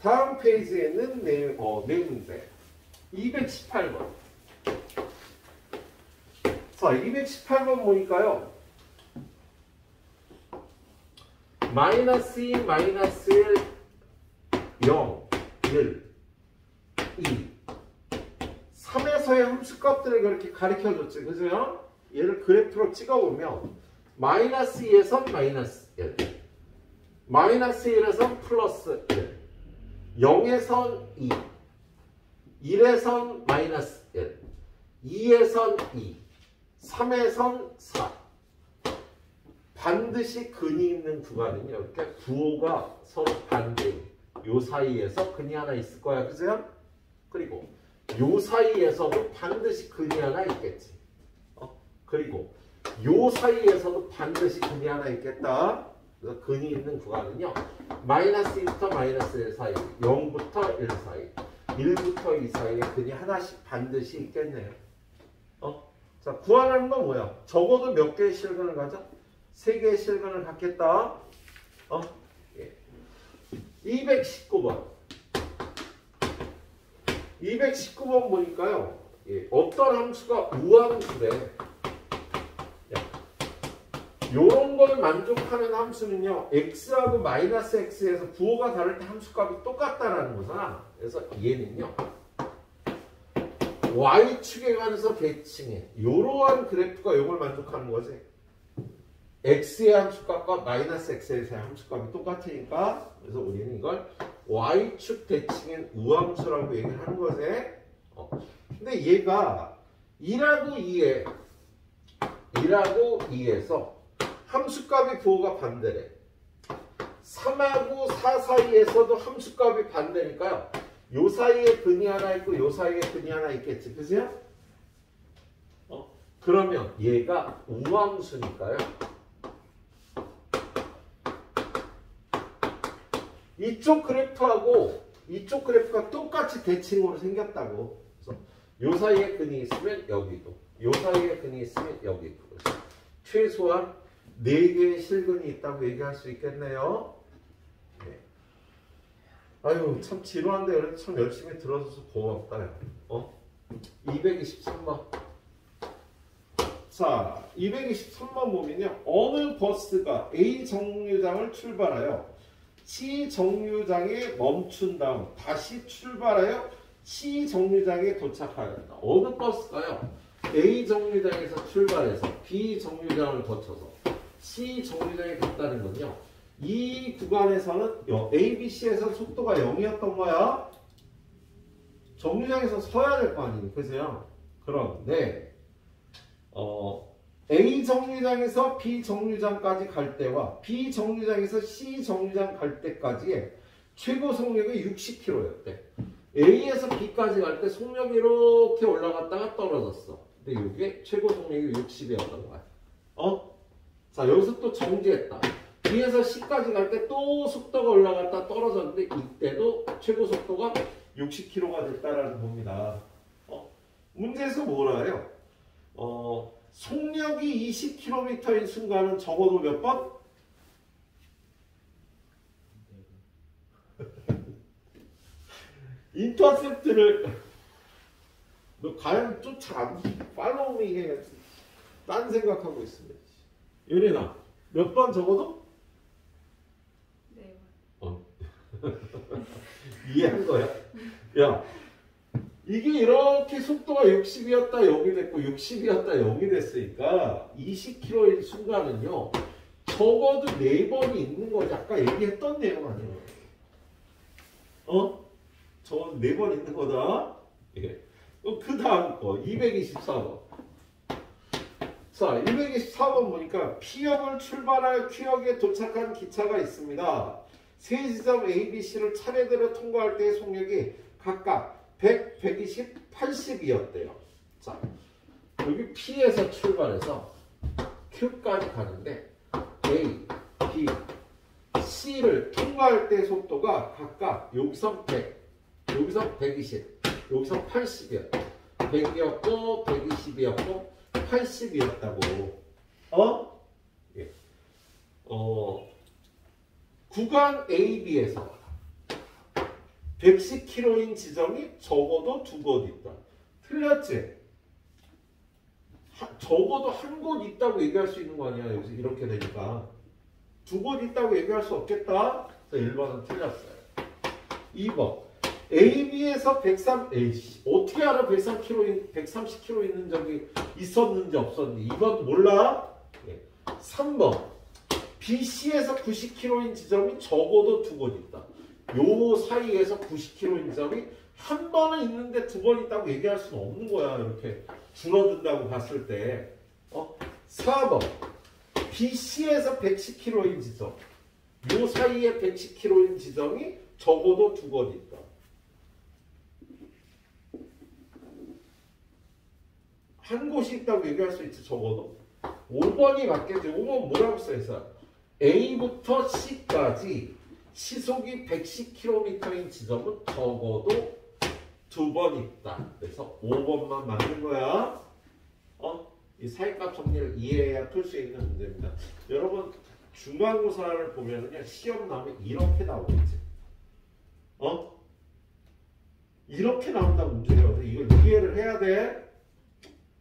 Speaker 1: 다음 페이지에는 네 문제. 218번. 자, 218번 보니까요. 마이너스 2, 마이너스 1, 0, 1, 2. 3에서의 함수값들을 그렇게 가르쳐줬지. 그죠? 얘를 그래프로 찍어보면 마이너스 2에선 마이너스 1, 마이너스 1에선 플러스 1, 0에선 2, 1에선 마이너스 1, 2에선 2, 3에선 4. 반드시 근이 있는 구간은요. 이렇게 부호가 서로 반대인 요 사이에서 근이 하나 있을 거야. 그죠? 그리고 요 사이에서도 반드시 근이 하나 있겠지. 그리고 요 사이에서도 반드시 근이 하나 있겠다. 그래서 근이 있는 구간은요. 마이너스 2부터 마이너스 1 사이, 0부터 1 사이, 1부터 2 사이에 근이 하나씩 반드시 있겠네요. 자, 구하라는 건 뭐야? 적어도 몇 개의 실근을 가져? 3개의 실근을 갖겠다. 예. 219번. 219번 보니까요. 예, 어떤 함수가 우함수래. 요런 걸 만족하는 함수는요. x하고 마이너스 x에서 부호가 다를 때 함수값이 똑같다라는 거잖아. 그래서 얘는요. y축에 관해서 대칭해. 요러한 그래프가 요걸 만족하는 거지. x의 함수값과 마이너스 x의 함수값이 똑같으니까 그래서 우리는 이걸 y축 대칭인 우함수라고 얘기를 하는 거지. 근데 얘가 1하고 2에서 함수값의 부호가 반대래. 3하고 4 사이에서도 함수값이 반대니까요. 요 사이에 근이 하나 있고 요 사이에 근이 하나 있겠지. 그죠? 그러면 얘가 우함수니까요. 이쪽 그래프하고 이쪽 그래프가 똑같이 대칭으로 생겼다고. 그래서 요 사이에 근이 있으면 여기도, 요 사이에 근이 있으면 여기도. 그래서 최소한 4개의 실근이 있다고 얘기할 수 있겠네요. 네. 아유 참 지루한데 그래도 참 열심히 들어줘서 고맙다. 223번. 자, 223번 보면요. 어느 버스가 A 정류장을 출발하여 C 정류장에 멈춘 다음 다시 출발하여 C 정류장에 도착하였다. 어느 버스가요? A 정류장에서 출발해서 B 정류장을 거쳐서 C 정류장에 갔다는 건요. 이 구간에서는 A, B, C에서 속도가 0이었던 거야. 정류장에서 서야 될 거 아니니, 그죠? 그런데 A 정류장에서 B 정류장까지 갈 때와 B 정류장에서 C 정류장 갈 때까지의 최고 속력이 60km였대. A에서 B까지 갈 때 속력이 이렇게 올라갔다가 떨어졌어. 근데 이게 최고 속력이 60이었던 거야. 자, 여기서 또 정지했다. B에서 C까지 갈 때 또 속도가 올라갔다 떨어졌는데 이때도 최고 속도가 60km가 됐다라는 겁니다. 문제에서 뭐라 해요? 속력이 20km인 순간은 적어도 몇 번? 인터셉트를 너 과연 쫓아 안 팔로우미 해야지. 딴 생각하고 있습니다. 유리나 몇 번 적어도?
Speaker 3: 네.
Speaker 1: 이해한 거야? 야 이게 이렇게 속도가 60이었다 0이 됐고 60이었다 0이 됐으니까 20km인 순간은요 적어도 4번이 있는 거지. 아까 얘기했던 내용 아니에요. 적어도 4번 있는 거다. 예. 그 다음 거 224번. 자 224번 보니까 P역을 출발하여 Q역에 도착한 기차가 있습니다. 세 지점 A, B, C를 차례대로 통과할 때의 속력이 각각 100, 120, 80이었대요. 자, 여기 P에서 출발해서 Q까지 가는데 A, B, C를 통과할 때 속도가 각각 여기서 100, 여기서 120, 여기서 80이었다. 100이었고 120이었고 80이었다고. 예. 구간 A, B에서 110km인 지점이 적어도 2곳 있다. 틀렸지? 적어도 한 곳 있다고 얘기할 수 있는 거 아니야. 여기서 이렇게 되니까. 2곳 있다고 얘기할 수 없겠다. 그래서 1번은 틀렸어요. 2번. AB에서 103, 어떻게 알아? 130km 있는 적이 있었는지 없었는지. 2번 몰라? 3번. BC에서 90km인 지점이 적어도 2곳 있다. 요 사이에서 90km인 지점이 한 번은 있는데 2번 있다고 얘기할 수는 없는 거야. 이렇게 줄어든다고 봤을 때. 4번. BC에서 110km인 지점. 요 사이에 110km인 지점이 적어도 2곳 있다. 한 곳이 있다고 얘기할 수 있지, 적어도. 5번이 맞겠지. 5번 뭐라고 써있어? A부터 C까지 시속이 110km인 지점은 적어도 2번 있다. 그래서 5번만 맞는 거야. 이 사이값 정리를 이해해야 풀 수 있는 문제입니다. 여러분 중간고사를 보면은요 시험 나오면 이렇게 나오겠지. 이렇게 나온다고 문제가. 이걸 이해를 해야 돼.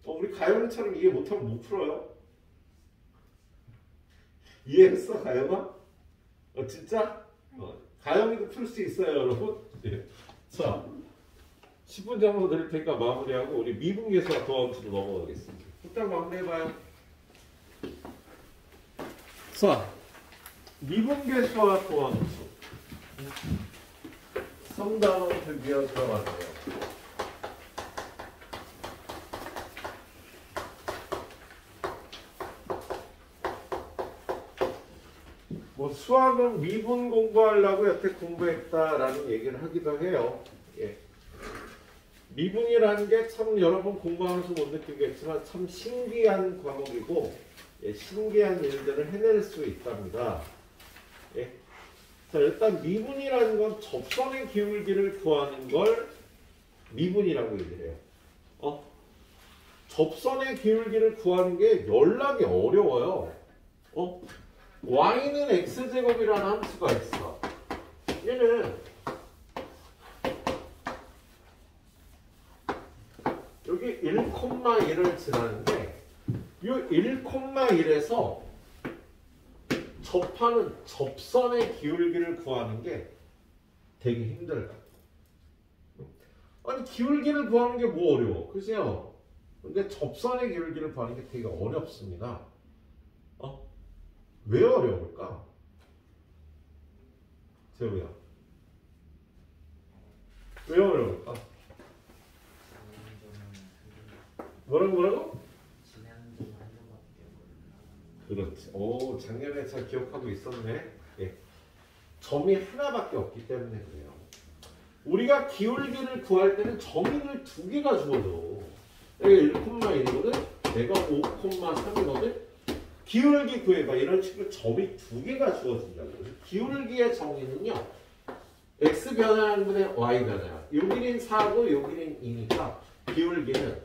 Speaker 1: 우리 가영이처럼 이해 못하면 못 풀어요. 이해했어 가영아? 진짜? 가영이도 풀 수 있어요 여러분. 예. 자 10분 정도 드릴 테니까 마무리하고 우리 미분계수와 도함수로 넘어가겠습니다. 일단 마무리해봐요. 자 미분계수와 도함수 성단원 드디어 들어가세요. 뭐 수학은 미분 공부하려고 여태 공부했다라는 얘기를 하기도 해요. 예. 미분이라는 게 참 여러분 공부하면서 못 느끼겠지만 참 신기한 과목이고 신기한 일들을 해낼 수 있답니다. 예. 자, 일단 미분이라는 건 접선의 기울기를 구하는 걸 미분이라고 얘기를 해요. 접선의 기울기를 구하는 게 연락이 어려워요. y는 x제곱이라는 함수가 있어. 얘는 여기 1,1을 지나는데 이 1,1에서 접하는 접선의 기울기를 구하는 게 되게 힘들다. 아니 기울기를 구하는 게 뭐 어려워? 그죠? 근데 접선의 기울기를 구하는 게 되게 어렵습니다. 왜 어려울까? 재우야. 왜 어려울까? 뭐라고?
Speaker 2: 지나는 점 한 점밖에
Speaker 1: 그렇지. 오, 작년에 잘 기억하고 있었네. 예. 점이 하나밖에 없기 때문에 그래요. 우리가 기울기를 구할 때는 점인을 두 개가 주어져. 여기가 1,1이거든. 내가 5,3이거든. 기울기 구해봐. 이런 식으로 점이 두 개가 주어진다고. 기울기의 정의는요. x 변화분의 y 변화. 여기는 4고 여기는 2니까 기울기는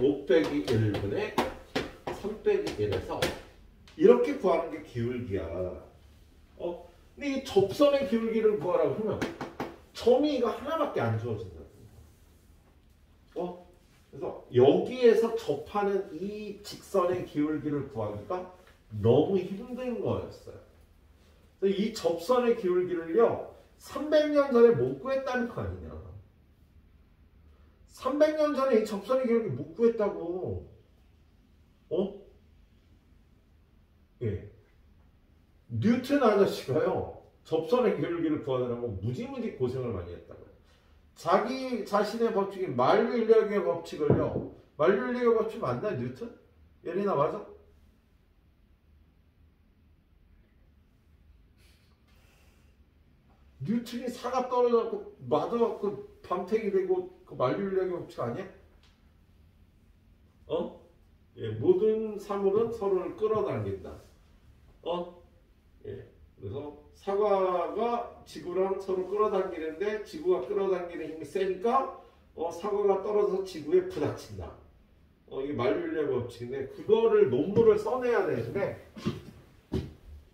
Speaker 1: 5 빼기 1분의 3 빼기 1에서 이렇게 구하는 게 기울기야. 근데 이 접선의 기울기를 구하라고 하면 점이 이거 하나밖에 안 주어진다고. 그래서 여기에서 접하는 이 직선의 기울기를 구하기가 너무 힘든 거였어요. 그래서 이 접선의 기울기를요 300년 전에 못 구했다는 거 아니냐. 300년 전에 이 접선의 기울기 못 구했다고. 예. 뉴턴 아저씨가요 접선의 기울기를 구하느라고 무지무지 고생을 많이 했다고요. 자기 자신의 법칙인 만류인력의 법칙을요. 만류인력의 법칙 맞나 뉴턴? 예린아 맞아? 뉴턴이 사가 떨어져갖고 맞아갖고 밤탱이 되고 그 만류인력의 법칙 아니야? 예, 모든 사물은 서로를 끌어당긴다. 예, 그래서 사과가 지구랑 서로 끌어당기는데 지구가 끌어당기는 힘이 세니까 사과가 떨어져서 지구에 부닥친다. 이게 만류인력의 법칙인데 그거를 논문을 써내야 되는데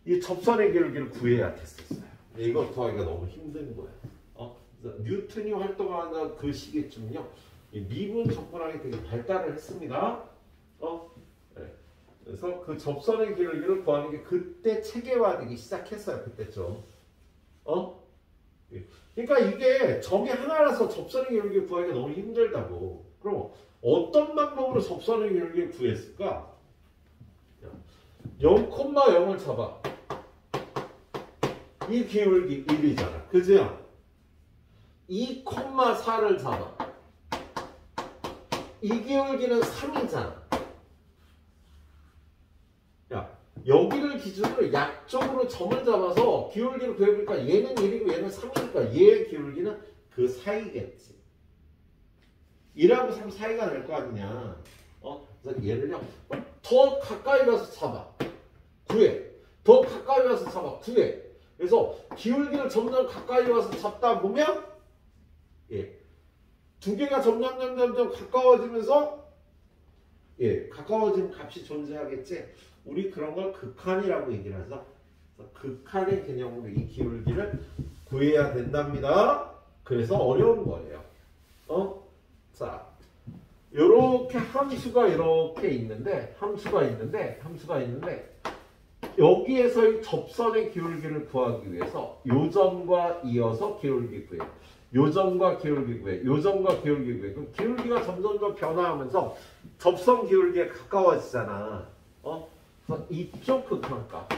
Speaker 1: 이 접선의 기울기를 구해야 됐었어요. 이걸 구하기가 너무 힘든 거예요. 그래서 뉴턴이 활동하는 그 시기쯤요, 이 미분 접근학이 되게 발달을 했습니다. 네. 그래서 그 접선의 기울기를 구하는 게 그때 체계화되기 시작했어요. 그때쯤. 그러니까 이게 점이 하나라서 접선의 기울기를 구하기가 너무 힘들다고. 그럼 어떤 방법으로 접선의 기울기를 구했을까? 0,0을 잡아. 이 기울기 1이잖아. 그죠? 2,4를 잡아. 이 기울기는 3이잖아. 야, 여기를 기준으로 약적으로 점을 잡아서 기울기를 구해보니까 얘는 1이고 얘는 3이니까 얘의 기울기는 그 사이겠지. 1하고 3 사이가 될 거 아니냐. 그래서 얘를요, 더 가까이 가서 잡아. 구해. 더 가까이 가서 잡아. 구해. 그래서 기울기를 점점 가까이 와서 잡다 보면 예, 두 개가 점점 가까워지면서 예, 가까워진 값이 존재하겠지. 우리 그런 걸 극한이라고 얘기를 해서 극한의 개념으로 이 기울기를 구해야 된답니다. 그래서 어려운 거예요. 자, 요렇게 함수가 이렇게 있는데 여기에서 이 접선의 기울기를 구하기 위해서 요점과 이어서 기울기 구해. 요점과 기울기 구해. 요점과 기울기 구해. 그럼 기울기가 점점 변화하면서 접선 기울기에 가까워지잖아. 그래서 이쪽 극한값.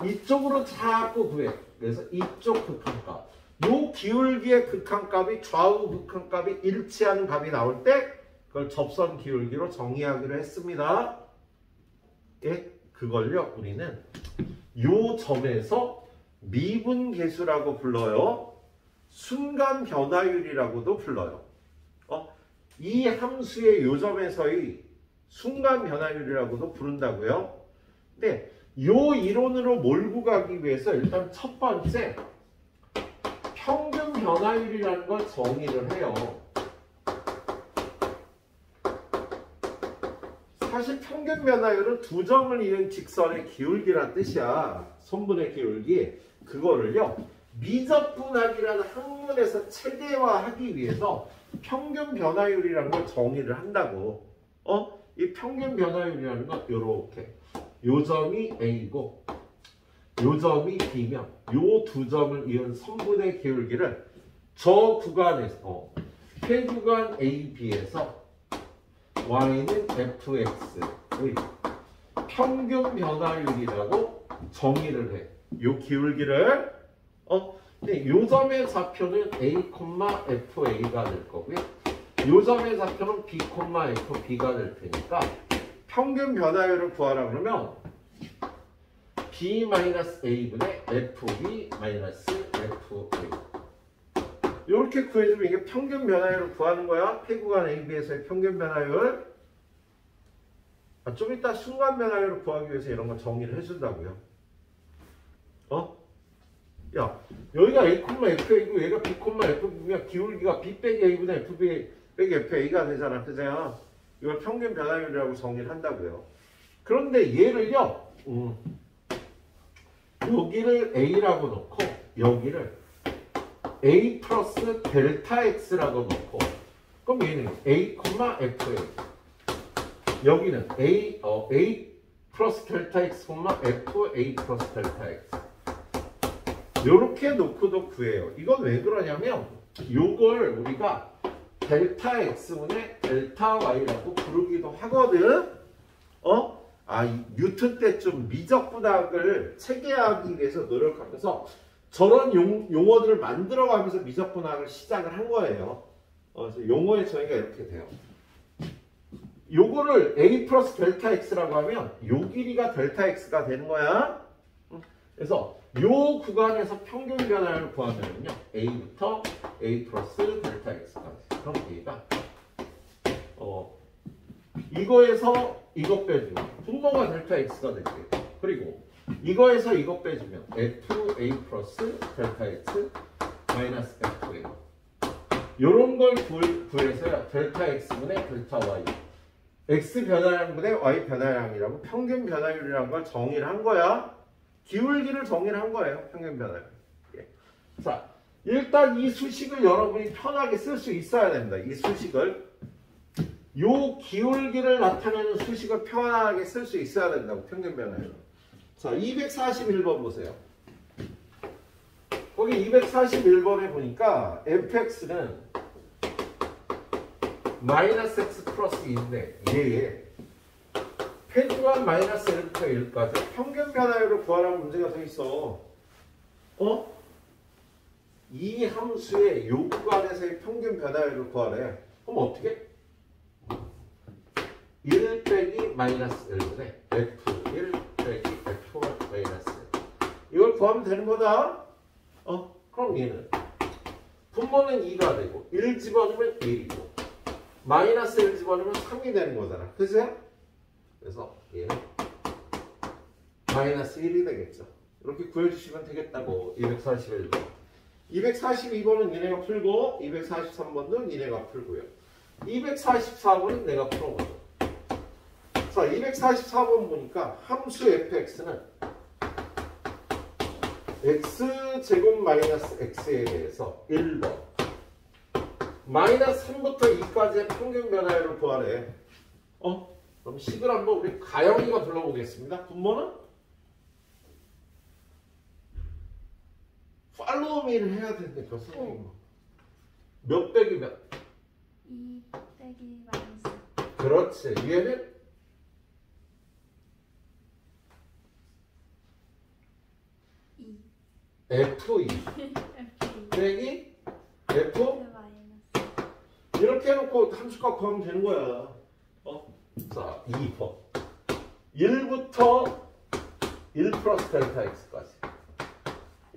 Speaker 1: 이쪽으로 자꾸 구해. 그래서 이쪽 극한값. 요 기울기의 극한값이 좌우 극한값이 일치하는 값이 나올 때 그걸 접선 기울기로 정의하기로 했습니다. 예? 그걸요 우리는 요 점에서 미분계수라고 불러요. 순간 변화율이라고도 불러요. 이 함수의 요 점에서의 순간 변화율이라고도 부른다고요. 근데 요 이론으로 몰고 가기 위해서 일단 첫 번째 평균 변화율이라는 걸 정의를 해요. 사실 평균 변화율은 두 점을 이은 직선의 기울기란 뜻이야. 손분의 기울기. 그거를요. 미적분학이라는 학문에서 체계화하기 위해서 평균 변화율이라는 걸 정의를 한다고. 이 평균 변화율이라는 건 요렇게. 요 점이 A고 요 점이 B면 요 두 점을 이은 선분의 기울기를 저 구간에서 K 구간 AB에서 Y는 fx의 평균 변화율이라고 정의를 해. 요 기울기를 근데 요 점의 좌표는 A, FA가 될 거고요. 요 점의 좌표는 B, FB가 될 테니까 평균 변화율을 구하라 그러면 B-A분의 FB-FA 이렇게 구해주면 이게 평균 변화율을 구하는 거야. K구간 AB에서의 평균 변화율. 좀 이따 순간 변화율을 구하기 위해서 이런 거 정의를 해준다고요. 야, 여기가 A, FA고 얘가 B, FB면 기울기가 B 빼기 A분의 FB 빼기 FA가 되잖아. 그죠? 이걸 평균 변화율이라고 정의를 한다고요. 그런데 얘를요. 여기를 A라고 놓고 여기를 A 플러스 델타 X라고 놓고 그럼 얘는 A, FA 여기는 A 플러스 델타 X, FA 플러스 델타 X 요렇게 놓고도 구해요. 이건 왜 그러냐면 요걸 우리가 델타 X분의 델타 Y라고 부르기도 하거든. 이 뉴턴 때 좀 미적분학을 체계화하기 위해서 노력하면서 저런 용어들을 만들어가면서 미적분학을 시작을 한 거예요. 그래서 용어의 정의가 이렇게 돼요. 요거를 A 플러스 델타 X라고 하면 요 길이가 델타 X가 되는 거야. 그래서 요 구간에서 평균 변화를 구하면요. A부터 A 플러스 델타 X까지. 그럼 A가 이거에서 이거 빼주면 분모가 델타 X가 되죠. 그리고 이거에서 이거 빼주면 FA 플러스 델타 X 마이너스 FA 요런 걸 구해서요. 델타 X분의 델타 Y X 변화량분의 Y 변화량이라고 평균 변화율이라는 걸 정의를 한 거야. 기울기를 정의를 한 거예요. 평균 변화율. 자, 일단 이 수식을 여러분이 편하게 쓸 수 있어야 됩니다. 이 수식을 요 기울기를 나타내는 수식을 편하게 쓸 수 있어야 된다고. 평균 변화율. 자, 241번 보세요. 거기 241번에 보니까 fx는 마이너스 x 플러스 2인데 얘에 펜트만 마이너스 1부터 1까지 평균 변화율을 구하라는 문제가 돼 있어. 이 함수의 요 구간에서의 평균 변화율을 구하래. 그럼 어떻게? 1 빼기 마이너스 1분의 F1 빼기 F1 마이너스 1 이걸 구하면 되는 거다. 그럼 얘는 분모는 2가 되고 1 집어넣으면 1이고 마이너스 1 집어넣으면 3이 되는 거잖아. 그죠? 그래서 얘는 마이너스 1이 되겠죠. 이렇게 구해주시면 되겠다고. 241번 242번은 니네가 풀고 243번도 니네가 풀고요. 244번은 내가 풀어보죠. 자, 244번 보니까 함수 fx는 x제곱 마이너스 x에 대해서 1번 마이너스 3부터 2까지의 평균 변화율을 구하래. 그럼 식을 한번 우리 가영이가 불러보겠습니다. 분모는 팔로우 미를 해야 되니까 선생님 몇 빼기 몇?
Speaker 3: 2 빼기 마이너스.
Speaker 1: 그렇지. 얘는 F2 빼기 F
Speaker 3: 마이너스.
Speaker 1: 이렇게 해놓고 함수값 구하면 되는 거야. 자, 2번 1부터 1 플러스 델타 X까지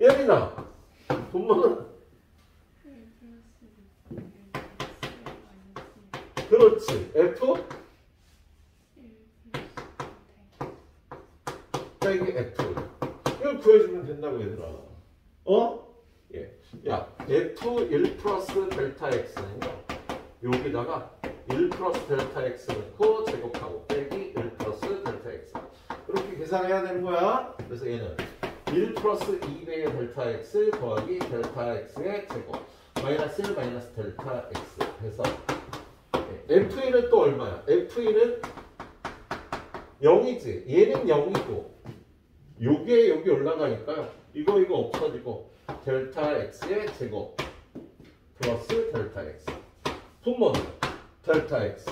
Speaker 1: 예린아 분모는
Speaker 3: 1 플러스 1 마이너스
Speaker 1: 그렇지. F
Speaker 3: 1 플러스
Speaker 1: 빼기 F 이걸 구해주면 된다고 얘들아. 예. 야, F1 플러스 델타 X는요. 여기다가 1 플러스 델타 X 넣고 제곱하고 빼기 계산해야 되는 거야. 그래서 얘는 1 플러스 2배의 델타 x 더하기 델타 x의 제곱 마이너스 1 마이너스 델타 x 해서 f1은 또 얼마야? f1은 0이지. 얘는 0이고 요게 여기 올라가니까요. 이거 없어지고 델타 x의 제곱 플러스 델타 x 분모는 델타 x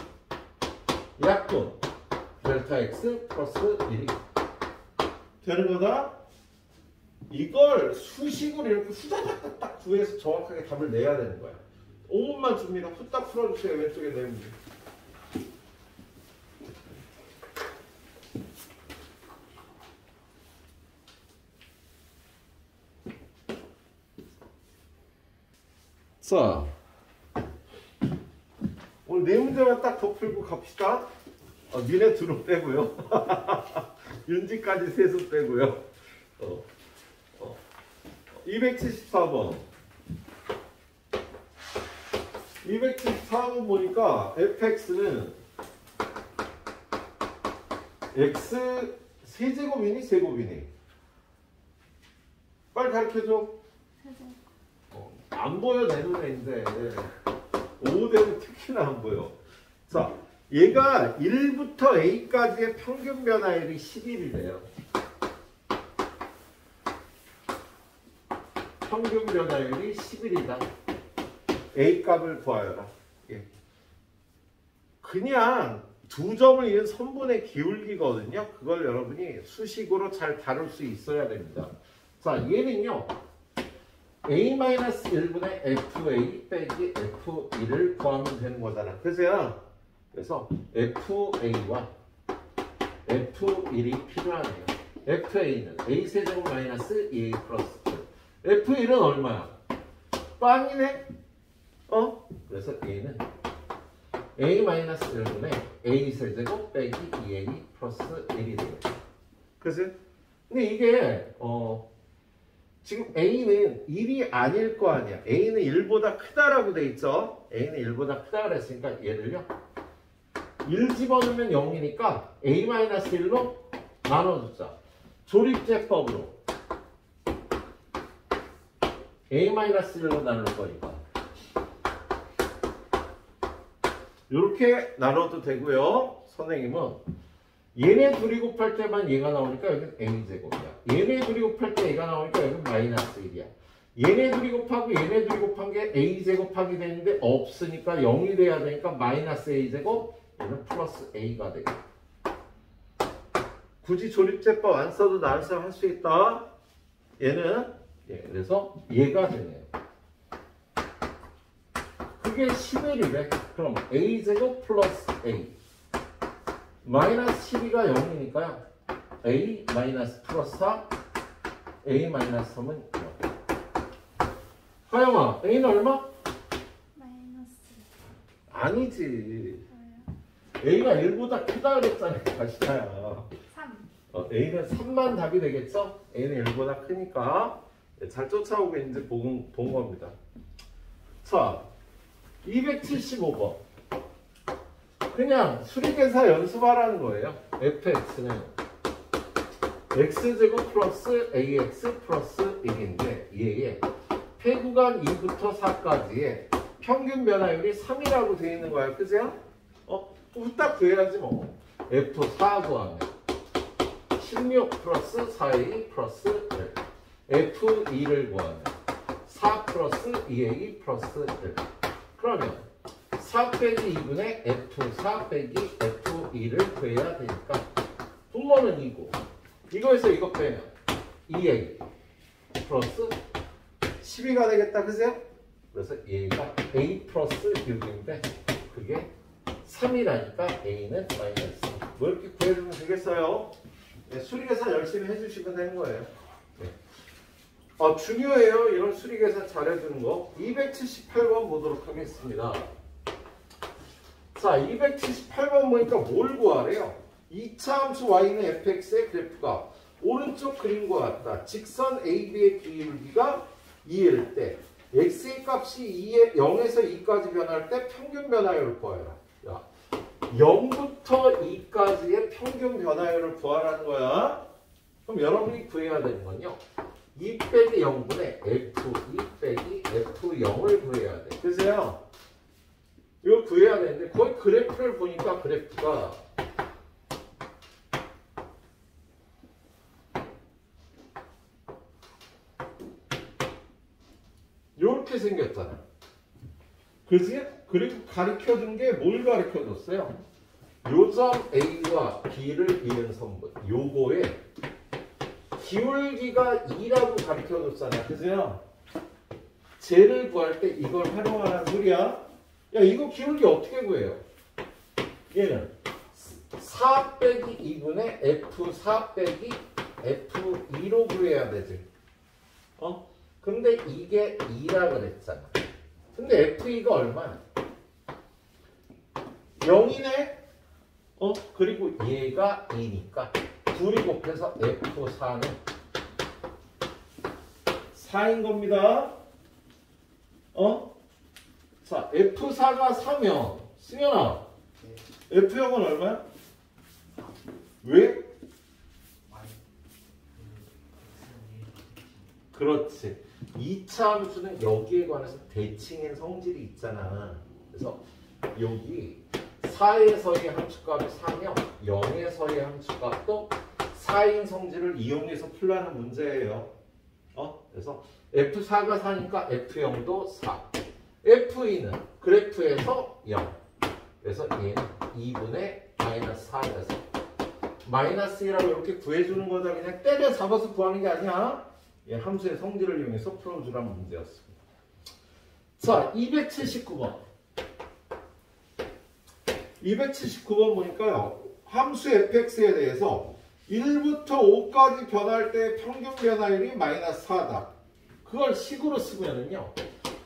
Speaker 1: 약분 델타 x 플러스 1이 되는 거다. 이걸 수식으로 이렇게 후다닥 딱 구해서 정확하게 답을 내야 되는 거야. 5분만 줍니다. 후딱 풀어주세요. 왼쪽에 내 문제. 자, 오늘 네 문제만 딱 더 풀고 갑시다. 니네 둘은 빼고요. 윤지까지 셋은 빼고요. 274번. 274번 보니까 fx는 x 세제곱이니 세곱이니? 빨리 가르쳐줘.
Speaker 3: 세제곱.
Speaker 1: 안 보여 내 눈에인데 5되면 특히나 안 보여. 자, 얘가 1부터 a까지의 평균 변화율이 11이래요. 평균 변화율이 11이다. a 값을 구하여라. 예. 그냥 두 점을 이은 선분의 기울기거든요. 그걸 여러분이 수식으로 잘 다룰 수 있어야 됩니다. 자, 얘는요. a-1분의 fa 빼기 f1을 구하면 되는 거잖아. 그래서 fa와 f1이 필요하네요. fa는 a세제곱 마이너스 2a 플러스 2. f1은 얼마야? 빵이네? 그래서 얘는 a-1분의 a세제곱 빼기 2a 플러스 1이 되겠다. 그치? 근데 이게 지금 a는 1이 아닐 거 아니야. a는 1보다 크다라고 돼 있죠. a는 1보다 크다 그랬으니까 얘를요 1 집어넣으면 0이니까 a-1로 나눠주자. 조립제법으로 a-1로 나눌 거니까 이렇게 나눠도 되고요. 선생님은 얘네 둘이 곱할 때만 얘가 나오니까 여기는 a제곱이야. 얘네 둘이 곱할 때 얘가 나오니까 여기는 마이너스 1이야. 얘네 둘이 곱하고 얘네 둘이 곱한 게 a제곱하게 되는데 없으니까 0이 돼야 되니까 마이너스 a제곱, 얘는 플러스 a가 되겠다. 굳이 조립제법 안 써도 나눠서 할 수 있다. 얘는 그래서 얘가 되네요. 그게 11이래. 그럼 a제곱 플러스 a 마이너스 12가 0이니까요. a 마이너스 플러스 4 a 마이너스 3은 0. 하영아, a는 얼마?
Speaker 3: 마이너스.
Speaker 1: 아니지.
Speaker 3: 뭐예요?
Speaker 1: a가 1보다 크다 그랬잖아. 다시다야.
Speaker 3: 3.
Speaker 1: a는 3만 답이 되겠죠? a는 1보다 크니까 잘 쫓아오고 있는지 본 겁니다. 자, 275번. 그냥 수리계사 연습하라는 거예요. fx는 x제곱 플러스 ax 플러스 1인데 얘의 폐구간 2부터 4까지의 평균 변화율이 3이라고 되어 있는 거예요. 그죠? 후딱 구해야지 뭐. f4 구하면 16 플러스 4a 플러스 1 f2를 구하면 4 플러스 2a 플러스 1 그러면 4 빼기 2분의 f4 빼기 f2를 구해야 되니까 분모는 2고 이거에서 이거 빼면 2a 플러스 12가 되겠다. 그죠? 그래서 얘가 a 플러스 6인데 그게 3이라니까 a는 마이너스 3. 뭐 이렇게 구해주면 되겠어요? 네, 수리계산 열심히 해주시면 되는 거예요. 네. 중요해요. 이런 수리계산 잘해주는 거. 278번 보도록 하겠습니다. 자, 278번 보니까 뭘 구하래요? 2차 함수 y는 fx의 그래프가 오른쪽 그림과 같다. 직선 AB의 기울기가 2일 때 x의 값이 0에서 2까지 변할 때 평균 변화율을 구하여라. 야, 0부터 2까지의 평균 변화율을 구하라는 거야. 그럼 여러분이 구해야 되는 건요. 2 빼기 0분의 F2 빼기 F0을 구해야 돼. 그래서요. 이거 구해야 되는데 거의 그래프를 보니까 그래프가 이렇게 생겼잖아. 그지? 그리고 가르쳐준 게 뭘 가르쳐줬어요? 요점 A와 B를 이은 선분 요거에 기울기가 2라고 가르쳐줬잖아. 그죠? 쟤를 구할 때 이걸 활용하라는 소리야. 야 이거 기울기 어떻게 구해요? 얘는 4 빼기 2분의 F4 빼기 F2로 구해야 되지. 근데 이게 2라 그랬잖아. 근데 F2가 얼마야? 0이네? 그리고 얘가 2니까 둘이 곱해서 F4는 4인 겁니다. 자, F4가 4면 승현아, F0은 얼마야? 왜? 그렇지. 2차 함수는 여기에 관해서 대칭인 성질이 있잖아. 그래서 여기 4에서의 함수값이 4면 0에서의 함수값도 4인 성질을 이용해서 풀라는 문제예요. 그래서 F4가 4니까 F0도 4. F2는 그래프에서 0. 그래서 얘는 2분의 마이너스 4에서 마이너스 1이라고 이렇게 구해주는 거다. 그냥 때려 잡아서 구하는 게 아니야. 예, 함수의 성질을 이용해서 풀어주라는 문제였습니다. 자, 279번. 279번 보니까요. 함수 fx에 대해서 1부터 5까지 변할 때 평균 변화율이 마이너스 4다. 그걸 식으로 쓰면은요.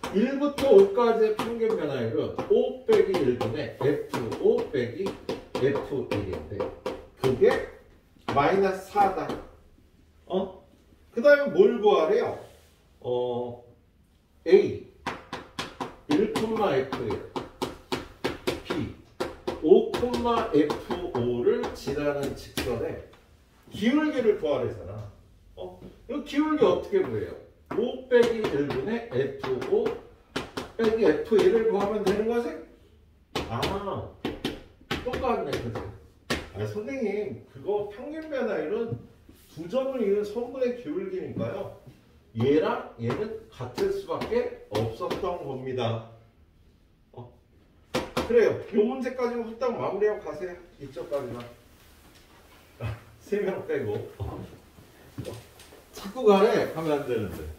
Speaker 1: 1부터 5까지의 평균 변화율은 5 빼기 1분의 F5 빼기 F1인데 그게 마이너스 4다. 그 다음에 뭘 구하래요? A 1,F1 B 5,F5를 지나는 직선에 기울기를 구하래잖아. 이 기울기 어떻게 구해요? 5 빼기 1분의 F5 빼기 F1을 구하면 되는 거지? 아, 똑같네, 그지? 선생님, 그거 평균 변화율은 두 점을 이은 선분의 기울기니까요. 얘랑 얘는 같을 수밖에 없었던 겁니다. 그래요. 이 문제까지는 후딱 마무리하고 가세요. 이쪽까지만. 3명 빼고. 자꾸 가래 하면 안 되는데.